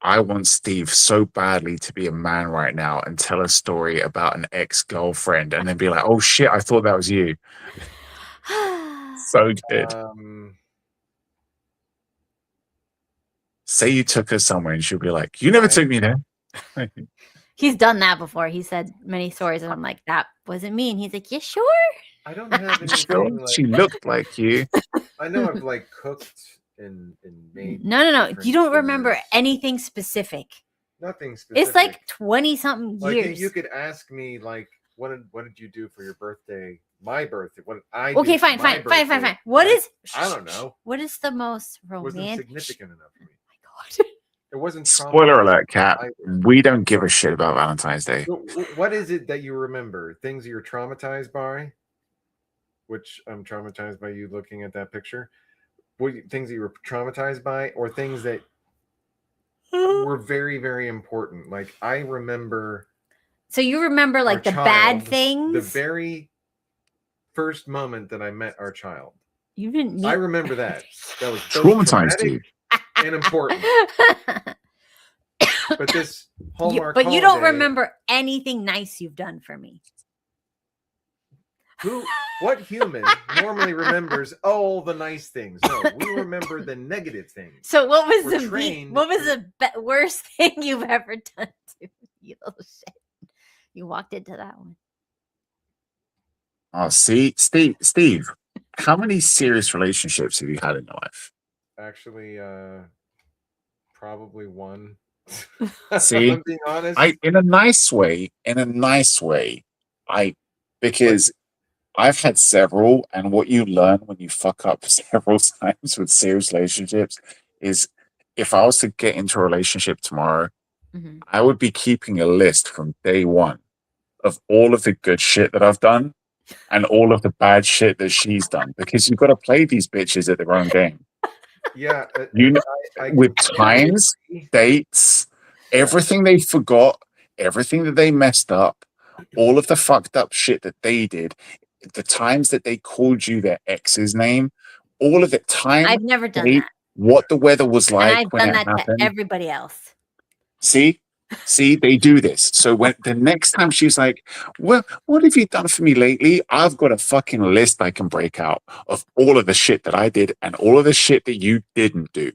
I want Steve so badly to be a man right now and tell a story about an ex-girlfriend and then be like, oh shit, I thought that was you. So good. Say you took her somewhere and she'll be like, you never took me there. He's done that before. He said many stories and I'm like, that wasn't me. And he's like, you sure? I don't have Sure, anything like. she looked like you. I know I've like cooked and made. No. different You don't remember dinners. anything specific. Nothing specific. It's like 20 something like years. you could ask me like, what did you do for your birthday? My birthday. What did I? Okay, do for fine. my birthday? What Like, is? I don't know. What is the most Wasn't romantic? significant enough for me. Oh my god! It wasn't. Spoiler alert, Cat. either. We don't give a shit about Valentine's Day. So, what is it that you remember? Things you're traumatized by? Which I'm traumatized by you looking at that picture. Things that you were traumatized by, or things that were very, very important? Like I remember. So you remember like the bad things? The very first moment that I met our child. You didn't. I remember that. That was both Traumatized you. and important. But this Hallmark. But you don't holiday- remember anything nice you've done for me. What human normally remembers all the nice things? No, we remember the negative things. So what was We're the trained what was the worst thing you've ever done to me? You little shit. You walked into that one. Oh, see, Steve, how many serious relationships have you had in your life? Actually, probably one. See, I'm being honest. in a nice way, because I've had several, and what you learn when you fuck up several times with serious relationships is if I was to get into a relationship tomorrow, I would be keeping a list from day one of all of the good shit that I've done and all of the bad shit that she's done, because you've got to play these bitches at their own game. Yeah, You know, I with completely times, agree. dates, everything they forgot, everything that they messed up, all of the fucked up shit that they did, the times that they called you their ex's name, all of it, time, I've never done date, that. what the weather was And like I've when done it that happened. to everybody else. See, they do this. So when the next time she's like, well, what have you done for me lately? I've got a fucking list I can break out of all of the shit that I did and all of the shit that you didn't do.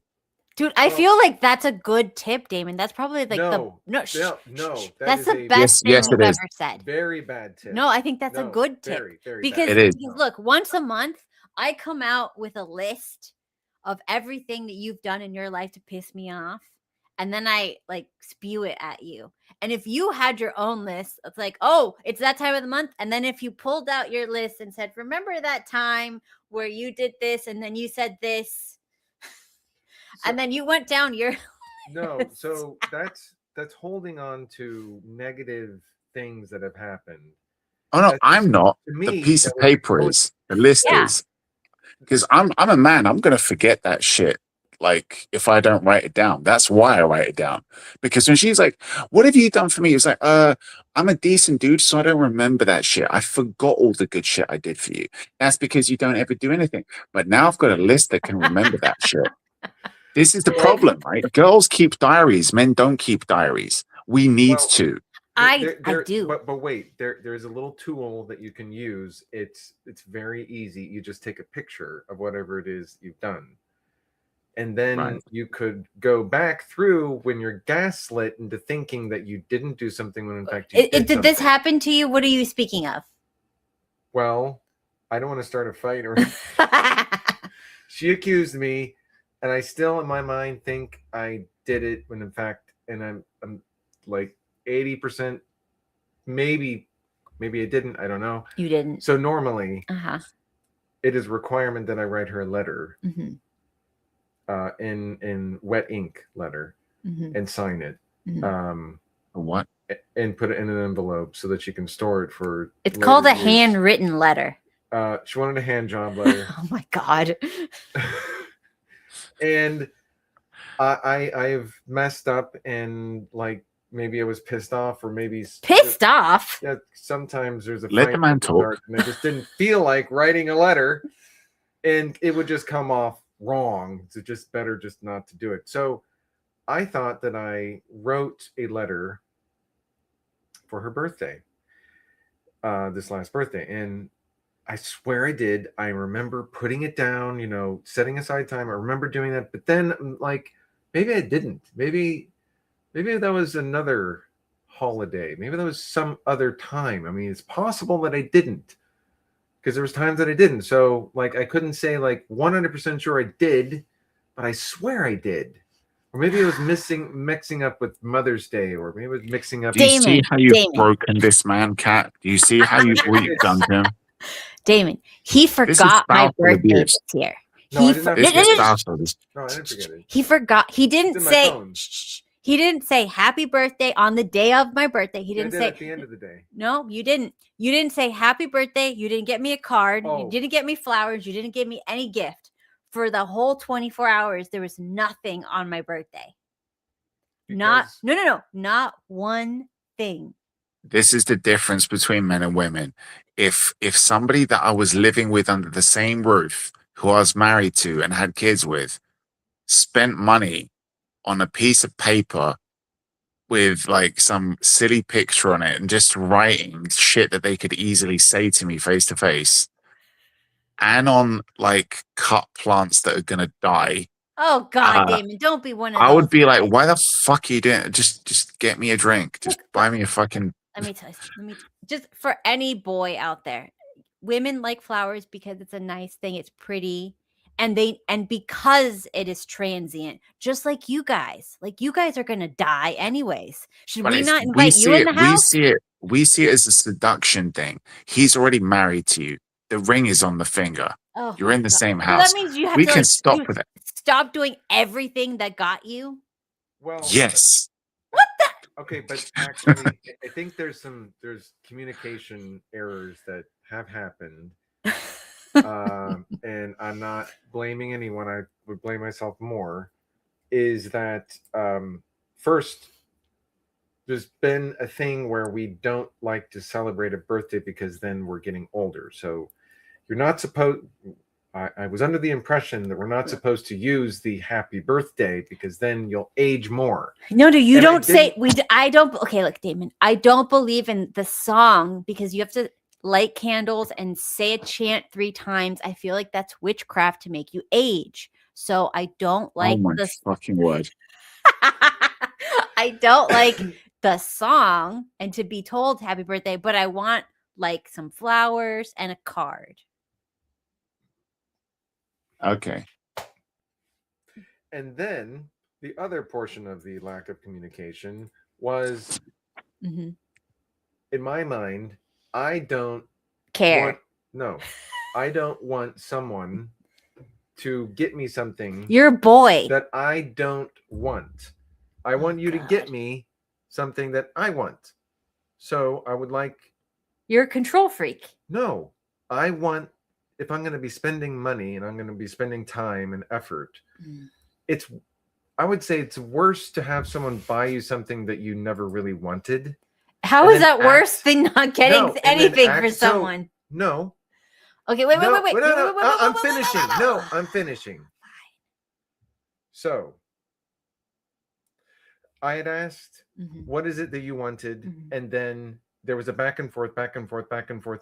Dude, I feel like that's a good tip, Damon. That's probably like No. that's That the is best thing yes, you've it is. ever said. Very bad tip. No, I think that's a No, good tip. very, very because bad. It is. look, once a month, I come out with a list of everything that you've done in your life to piss me off. And then I like spew it at you. And if you had your own list, it's like, oh, it's that time of the month. And then if you pulled out your list and said, remember that time where you did this and then you said this, and then you went down your No, so that's holding on to negative things that have happened. Oh no, That's I'm not. to The me, piece that of was paper totally- is. The list Yeah. is. Because I'm a man. I'm gonna forget that shit. Like if I don't write it down. That's why I write it down. Because when she's like, "What have you done for me?" It's like, I'm a decent dude, so I don't remember that shit. I forgot all the good shit I did for you. That's because you don't ever do anything. But now I've got a list that can remember that shit. This is the problem, right? Girls keep diaries. Men don't keep diaries. We need to. I do. But wait, there's a little tool that you can use. It's very easy. You just take a picture of whatever it is you've done. And then you could go back through when you're gaslit into thinking that you didn't do something when in fact you did. Did this happen to you? What are you speaking of? Well, I don't want to start a fight or she accused me, and I still in my mind think I did it when in fact, and I'm like 80%, maybe I didn't. I don't know. You didn't. So normally, Uh-huh. it is requirement that I write her a letter, Mm-hmm. in wet ink letter, Mhm. and sign it. Mhm. What? And put it in an envelope so that she can store it for. It's later called a use. handwritten letter. She wanted a hand job letter. Oh my god. And I've messed up, and like maybe I was pissed off, or maybe Pissed off? Yeah, sometimes there's a Let fight the man at talk. start, and I just didn't feel like writing a letter, and it would just come off wrong. It's just better just not to do it. So I thought that I wrote a letter for her birthday, this last birthday, and I swear I did. I remember putting it down, setting aside time. I remember doing that, but then like maybe I didn't. Maybe that was another holiday. Maybe there was some other time. I mean, it's possible that I didn't, because there was times that I didn't. So like I couldn't say like 100% sure I did, but I swear I did. Or maybe it was mixing up with Mother's Day, or maybe it was mixing up. Do you see how you've broken this man, Kat? Do you see how what you've done to him? Damon, he forgot my spousal birthday abuse. this year. No, I didn't have This to is forget it. spousal. No, I didn't forget it. He forgot. He didn't It's in my say. phone. He didn't say happy birthday on the day of my birthday. He Yeah, I didn't did say at the end of the day. No, you didn't. You didn't say happy birthday. You didn't get me a card. Oh. You didn't get me flowers. You didn't give me any gift. For the whole 24 hours, there was nothing on my birthday. Not one thing. This is the difference between men and women. If somebody that I was living with under the same roof, who I was married to and had kids with, spent money on a piece of paper with like some silly picture on it and just writing shit that they could easily say to me face to face, and on like cut plants that are gonna die. Oh God, Damon, don't be one of I those would be guys. like, why the fuck are you doing it? Just get me a drink. Just buy me a fucking. Let me tell you. Just for any boy out there, women like flowers because it's a nice thing. It's pretty, and because it is transient, just like you guys. Like you guys are gonna die anyways. Should But we it's- not invite you in the house? We see it as a seduction thing. He's already married to you. The ring is on the finger. Oh, You're in the God. same Well, house. that means you have we to can like, stop you with it. Stop doing everything that got you. Well, Yes. okay, but actually, I think there's communication errors that have happened, and I'm not blaming anyone. I would blame myself more. Is that first? There's been a thing where we don't like to celebrate a birthday because then we're getting older. So you're not supposed. I was under the impression that we're not supposed to use the happy birthday because then you'll age more. No, you And I don't say didn't- I don't. Okay, look, Damon, I don't believe in the song because you have to light candles and say a chant 3 times. I feel like that's witchcraft to make you age. So I don't like oh my the. fucking word. I don't like the song and to be told happy birthday, but I want like some flowers and a card. Okay. And then the other portion of the lack of communication was, Mhm. in my mind, I don't Care. I don't want someone to get me something. You're a boy. That I don't want. I want you to get me something that I want. So I would like. You're a control freak. No, I want. If I'm going to be spending money and I'm going to be spending time and effort, I would say it's worse to have someone buy you something that you never really wanted. How and is then that worse than not getting No, and then anything for act- so- someone? No. Okay, wait. No, Wait, I'm finishing. No, I'm finishing. So I had asked, what is it that you wanted? And then there was a back and forth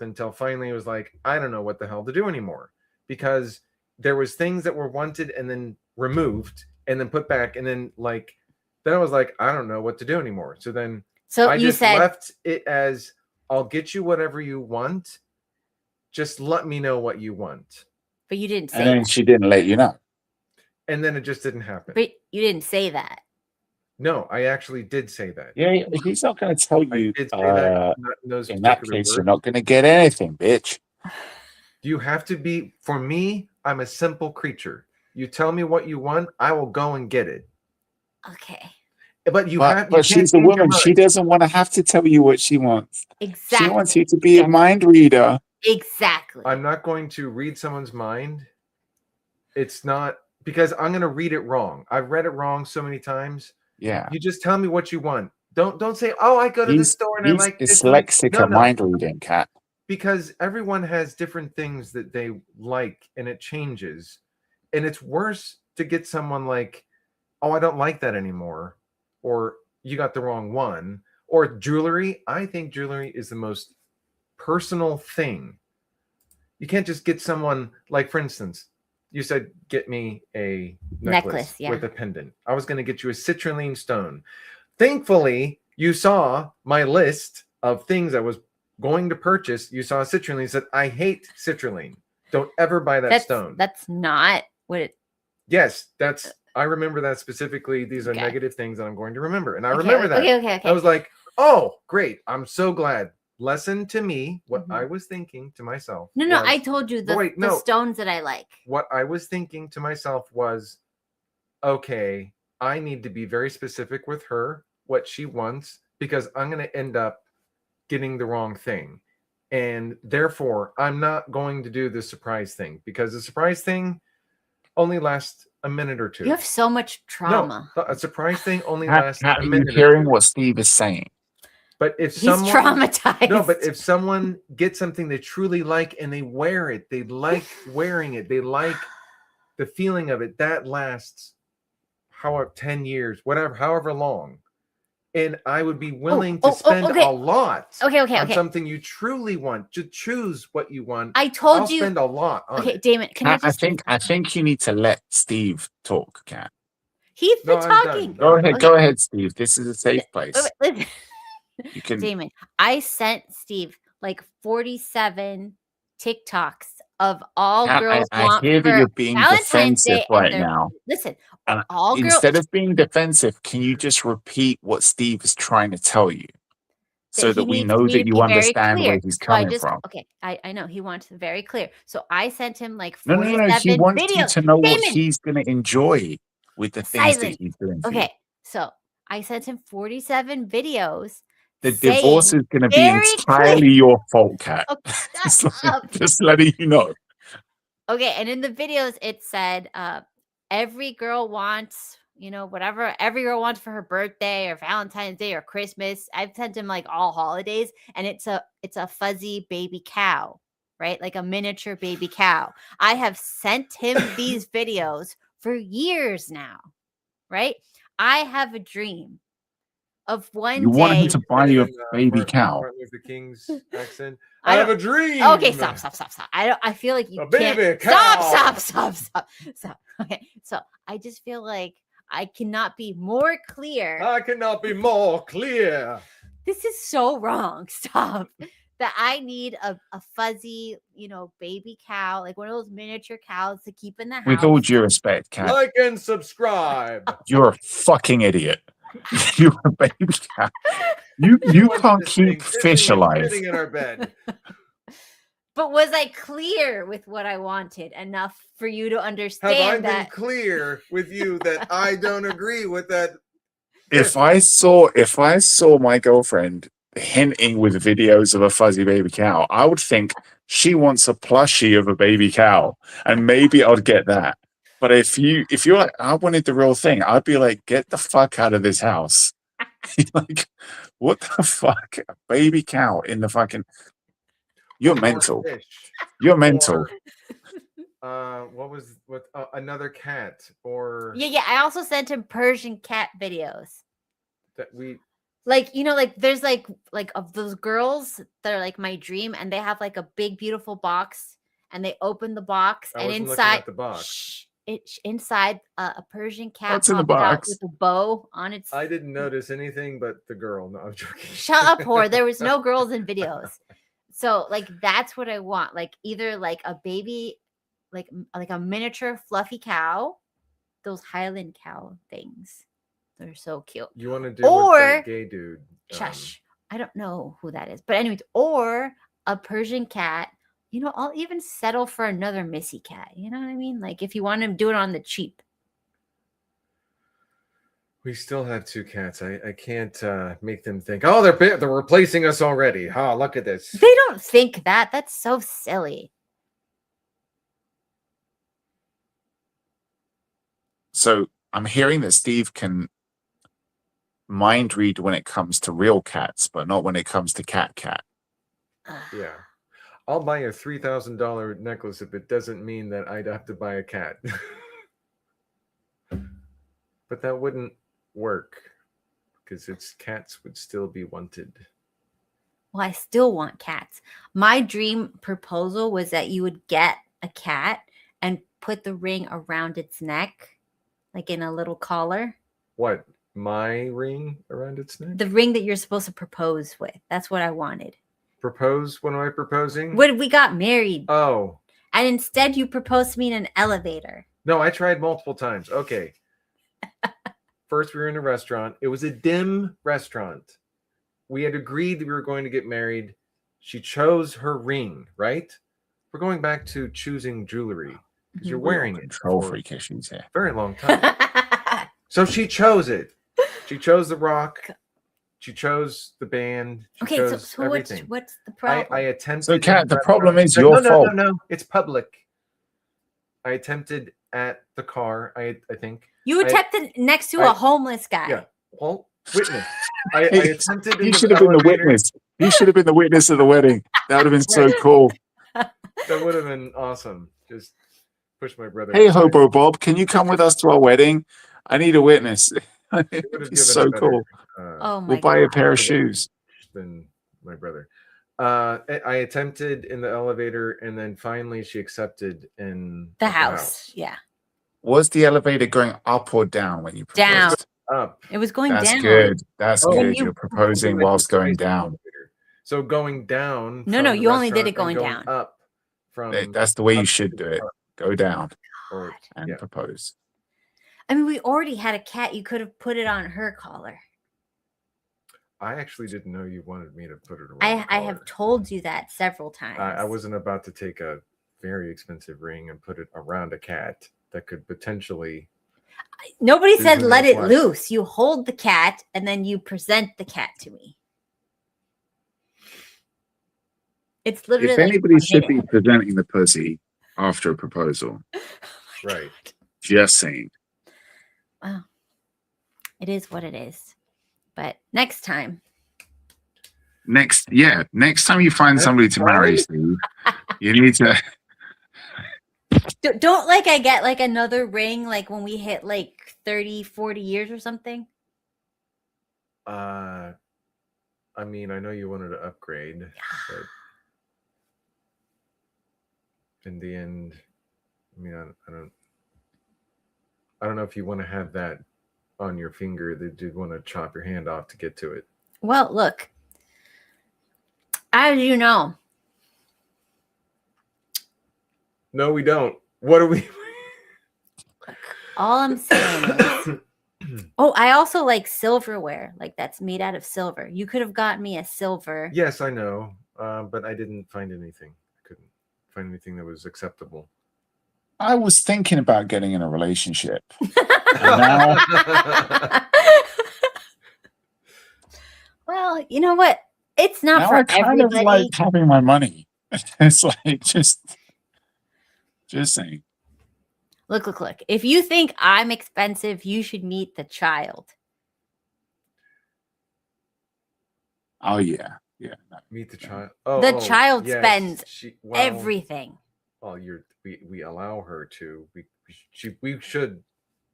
until finally it was like, I don't know what the hell to do anymore, because there was things that were wanted and then removed and then put back. And then then I was like, I don't know what to do anymore. So then I you just said- left it as, I'll get you whatever you want. Just let me know what you want. But you didn't say And then that. she didn't let you know. And then it just didn't happen. But you didn't say that. No, I actually did say that. Yeah, he's not going to tell you. did say that, not in those in that particular case, you're words. not going to get anything, bitch. You have to be, for me, I'm a simple creature. You tell me what you want, I will go and get it. Okay. But you But can't she's a change your woman. She mind. doesn't want to have to tell you what she wants. Exactly. She wants you to be a mind reader. Exactly. I'm not going to read someone's mind. It's not, because I'm going to read it wrong. I've read it wrong so many times. Yeah. You just tell me what you want. Don't say, oh, I go to the store and I He's like this. dyslexic No, at no. mind reading, Kat. Because everyone has different things that they like and it changes. And it's worse to get someone like, oh, I don't like that anymore. Or you got the wrong one. Or jewelry. I think jewelry is the most personal thing. You can't just get someone, like, for instance, you said, get me a necklace yeah. with a pendant. I was going to get you a citrulline stone. Thankfully, You saw my list of things I was going to purchase. You saw citrulline. You said, I hate citrulline. Don't ever buy that stone. That's not what it. Yes, I remember that specifically. These are Okay. negative things that I'm going to remember. And I Okay, remember that. okay. I was like, oh, great. I'm so glad. Lesson to me, what Mhm. I was thinking to myself. No, was- I told you the stones that I like. What I was thinking to myself was, okay, I need to be very specific with her, what she wants, because I'm going to end up getting the wrong thing. And therefore, I'm not going to do the surprise thing, because the surprise thing only lasts a minute or two. You have so much trauma. No, a surprise thing only Kat, lasts Kat, a are you minute or hearing two. what Steve is saying? But if He's someone traumatized. No, but if someone gets something they truly like and they wear it, they like wearing it, they like the feeling of it, that lasts 10 years, whatever, however long. And I would be willing to spend okay. a lot Okay. something you truly want. To choose what you want. I told I'll you. spend a lot on Okay, it. Damon, can I just? I think you need to let Steve talk, Kat. He's No, been I'm done. talking. Go ahead, Okay. go ahead, Steve. This is a safe place. Listen. You can. Damon, I sent Steve like 47 TikToks of all Kat, girls I want hear that for you're being Valentine's defensive Day. And right they're, now. listen, And all girls. instead of being defensive, can you just repeat what Steve is trying to tell you, so that we know that you understand where he's coming from? Okay, I know he wants it very clear. So I sent him like No. 47 He wants you videos. to know what Damon, he's going to enjoy with the things that silence. he's doing for you. Okay, so I sent him 47 videos. The divorce saying is going to be very entirely clear- your fault, Kat. Okay, Just shut up. just letting you know. Okay, and in the videos it said every girl wants, whatever every girl wants for her birthday or Valentine's Day or Christmas. I've sent him like all holidays, and it's a fuzzy baby cow, right? Like a miniature baby cow. I have sent him these videos for years now, right? I have a dream of one You day. want him to buy you a baby Martin cow. Luther King's accent. I I have a don't- dream. Okay, stop. I feel like you A baby can't. cow. Stop. Okay, so I just feel like I cannot be more clear. I cannot be more clear. This is so wrong. Stop. That I need a fuzzy, baby cow, like one of those miniature cows to keep in the house. With all due respect, Kat, Like and subscribe. you're a fucking idiot. You're a baby cow. You can't keep fish alive. Sitting in our bed. But was I clear with what I wanted enough for you to Have I understand been that? clear with you that I don't agree with that? If I saw my girlfriend hinting with videos of a fuzzy baby cow, I would think she wants a plushie of a baby cow, and maybe I'd get that. But if you're like, I wanted the real thing, I'd be like, get the fuck out of this house. Like, what the fuck? A baby cow in the fucking. You're mental. Fish. You're mental. What another cat or Yeah. I also sent him Persian cat videos. that we Like, like there's like of those girls that are like my dream, and they have like a big beautiful box, and they open the box, I and wasn't looking inside at the box. inside a Persian cat What's in the popped out box? with a bow on its. I didn't notice anything but the girl. No, I'm joking. Shut up, whore. There was no girls in videos. So like that's what I want. Like either like a baby, like a miniature fluffy cow, those Highland cow things. They're so cute. You want to do Or- what that gay dude? Shush. I don't know who that is. But anyways, or a Persian cat. I'll even settle for another Missy cat. You know what I mean? Like if you want to do it on the cheap. We still have two cats. I can't make them think, oh, they're replacing us already. Oh, look at this. They don't think that. That's so silly. So I'm hearing that Steve can mind read when it comes to real cats, but not when it comes to cat. Yeah. I'll buy a $3,000 necklace if it doesn't mean that I'd have to buy a cat. But that wouldn't work because its cats would still be wanted. Well, I still want cats. My dream proposal was that you would get a cat and put the ring around its neck, like in a little collar. What? my ring around its neck. The ring that you're supposed to propose with. That's what I wanted. Propose? When am I proposing? When we got married. Oh. And instead you proposed to me in an elevator. No, I tried multiple times. Okay. First, we were in a restaurant. It was a dim restaurant. We had agreed that we were going to get married. She chose her ring, right? We're going back to choosing jewelry because you're wearing it Control for freak issues here. a very long time. So she chose it. She chose the rock. She chose the band. She Okay, chose so everything. what's the problem? I attempted. So, Kat, the at problem restaurant- is your fault. No. It's public. I attempted at the car. I think. You attempted next to a homeless guy. Yeah. Well, witness. I attempted. You should have been the witness. You should have been the witness of the wedding. That would have been so cool. That would have been awesome. Just push my brother. Hey, aside. Hobo Bob, can you come with us to our wedding? I need a witness. Would have It's given so a better, cool. Oh my We'll buy a God. pair of shoes. Than my brother. I attempted in the elevator, and then finally she accepted in The house. Yeah. Was the elevator going up or down when you proposed? Down. Up. It was going That's down. good. That's Oh. good. You're proposing whilst going down. So going down. No, from no, the you only did it restaurant and going down. Up from. That's the way you up should to do the it. front. Go down Or, and yeah. propose. I mean, we already had a cat. You could have put it on her collar. I actually didn't know you wanted me to put it around. I have told you that several times. I wasn't about to take a very expensive ring and put it around a cat that could potentially. Nobody do said some let it flesh. loose. You hold the cat and then you present the cat to me. It's literally. If like anybody should potato. be presenting the pussy after a proposal, Right. just saying. Well, it is what it is. But next time. Next time you find somebody to marry, Steve, you need to. Don't like I get like another ring like when we hit like 30, 40 years or something. I mean, I know you wanted to upgrade, but in the end, I mean, I don't know if you want to have that on your finger. That you'd want to chop your hand off to get to it. Well, look. As you know. No, we don't. What are we? All I'm saying is, oh, I also like silverware, like that's made out of silver. You could have gotten me a silver. Yes, I know, but I didn't find anything. I couldn't find anything that was acceptable. I was thinking about getting in a relationship. And now, Well, you know what? It's not now for I kind everybody. of like having my money. It's like just saying. Look. If you think I'm expensive, you should meet the child. Oh yeah. No. Meet the child. The child yes, spends well, everything. Well, we allow her to. We should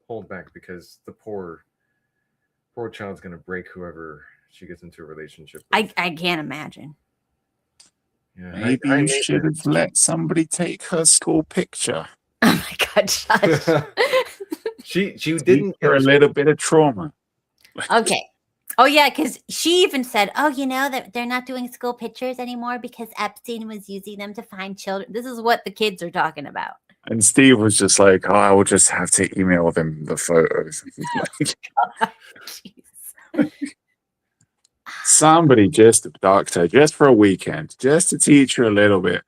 hold back because the poor child's gonna break whoever she gets into a relationship with. I can't imagine. Yeah, maybe you should have let somebody take her school picture. Oh my God, Josh. she didn't for a little bit of trauma. Okay. Oh yeah, because she even said, "Oh, you know that they're not doing school pictures anymore because Epstein was using them to find children." This is what the kids are talking about. And Steve was just like, "Oh, I will just have to email them the photos." Somebody just abduct her just for a weekend, just to teach her a little bit,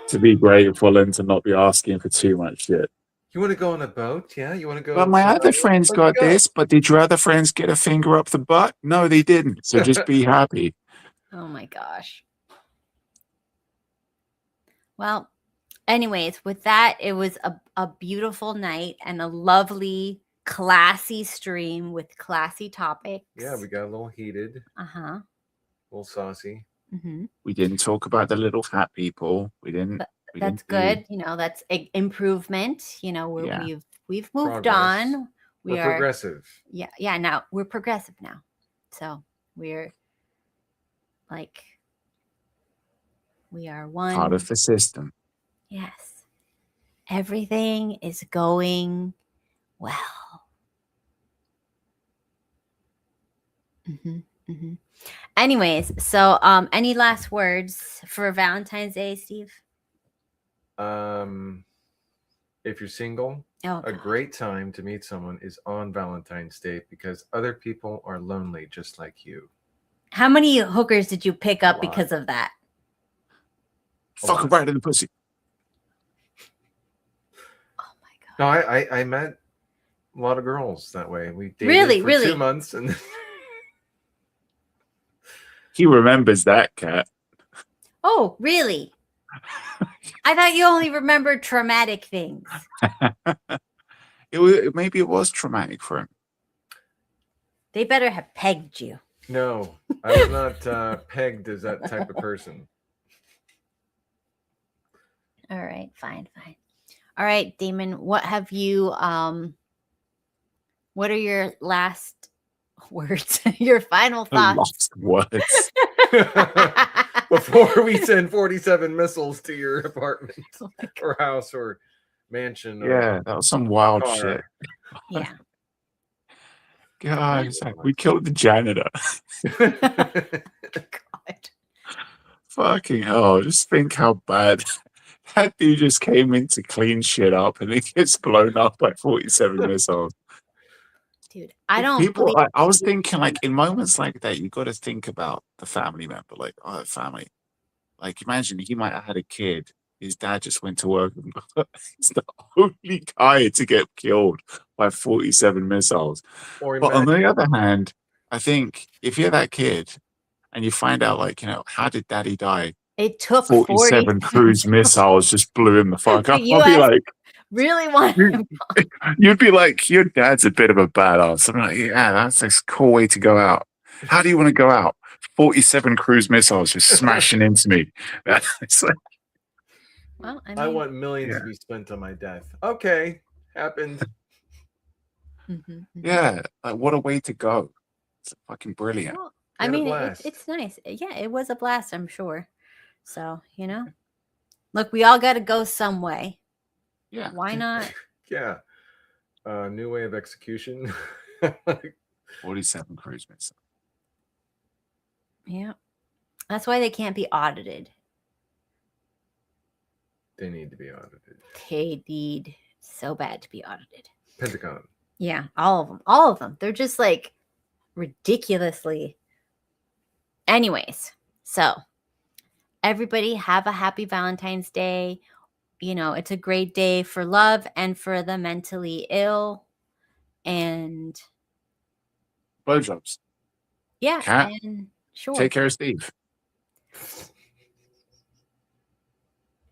to be grateful and to not be asking for too much shit. You want to go on a boat? Yeah, you want to go? But my other friends Let's got go. this, but did your other friends get a finger up the butt? No, they didn't. So just be happy. Oh my gosh. Well, anyways, with that, it was a beautiful night and a lovely, classy stream with classy topics. Yeah, we got a little heated, Uh-huh. a little saucy. Mm-hmm. We didn't talk about the little fat people. We didn't. we That's didn't do- good. You know, that's improvement. You know, Yeah. we've moved Progress. on. We're progressive. Yeah. Now we're progressive now, so we're like we are one. Part of the system. Yes, everything is going well. Anyways, so any last words for Valentine's Day, Steve? If you're single, a great time to meet someone is on Valentine's Day because other people are lonely just like you. How many hookers did you pick up because of that? Fuck him right in the pussy. No, I met a lot of girls that way. We dated for 2 months and he remembers that, Cat. Oh, really? I thought you only remembered traumatic things. Maybe it was traumatic for him. They better have pegged you. no, I was not pegged as that type of person. All right, fine. All right, Damon, what have you what are your last words? Your final thoughts? Last words. Before we send 47 missiles to your apartment or house or mansion. Yeah, that was some wild car. shit. Yeah. God, it's like we killed the janitor. God. Fucking hell, just think how bad that dude just came in to clean shit up and it gets blown up by 47 missiles. Dude, I don't believe I was thinking, like, in moments like that, you got to think about the family member, like, oh, family. Like, imagine he might have had a kid. His dad just went to work. And he's the only guy to get killed by 47 missiles. But on the other hand, I think if you're that kid and you find out, like, you know, how did daddy die? It took 47 cruise missiles just blew him the fuck up. I'll be like, really want him. You'd be like, your dad's a bit of a badass. I'm like, yeah, that's a cool way to go out. How do you want to go out? 47 cruise missiles just smashing into me. It's like, well, I want millions to be spent on my death. Okay, happened. yeah, like what a way to go. It's fucking brilliant. Well, I mean, it's nice. Yeah, it was a blast, I'm sure. So, you know, look, we all got to go some way. Yeah. Why not? Yeah. New way of execution. 47 cruise missiles. Yeah. That's why they can't be audited. They need to be audited. They need so bad to be audited. Pentagon. Yeah, all of them. All of them. They're just like ridiculously. Anyways, so everybody have a happy Valentine's Day. You know, it's a great day for love and for the mentally ill. And blowjobs. Yeah. Cat, and sure. take care of Steve.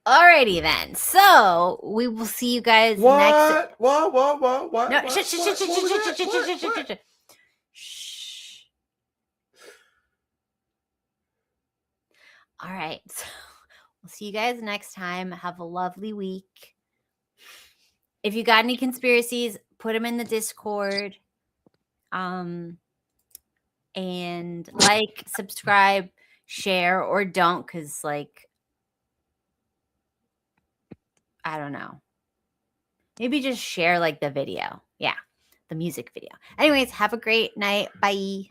Alrighty then. So we will see you guys next. What? No, shh. All right. So we'll see you guys next time. Have a lovely week. If you got any conspiracies, put them in the Discord. And like, subscribe, share, or don't, because like, I don't know. Maybe just share like the video. Yeah, the music video. Anyways, have a great night. Bye.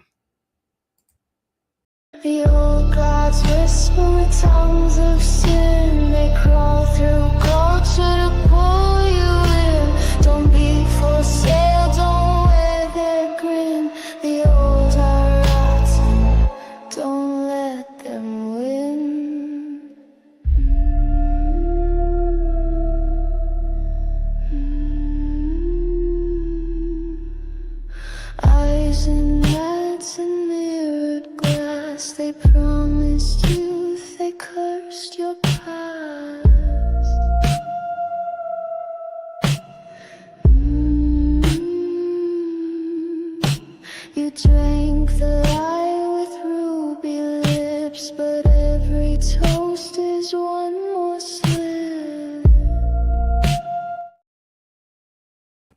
The old gods whisper with tongues of sin. They crawl through culture to pull you in. Don't be for sale, don't wear their grin. The old are rotten, don't let them win. Eyes and nets and mirrored glass. They promised youth, they cursed your past. You drank the lie with ruby lips, but every toe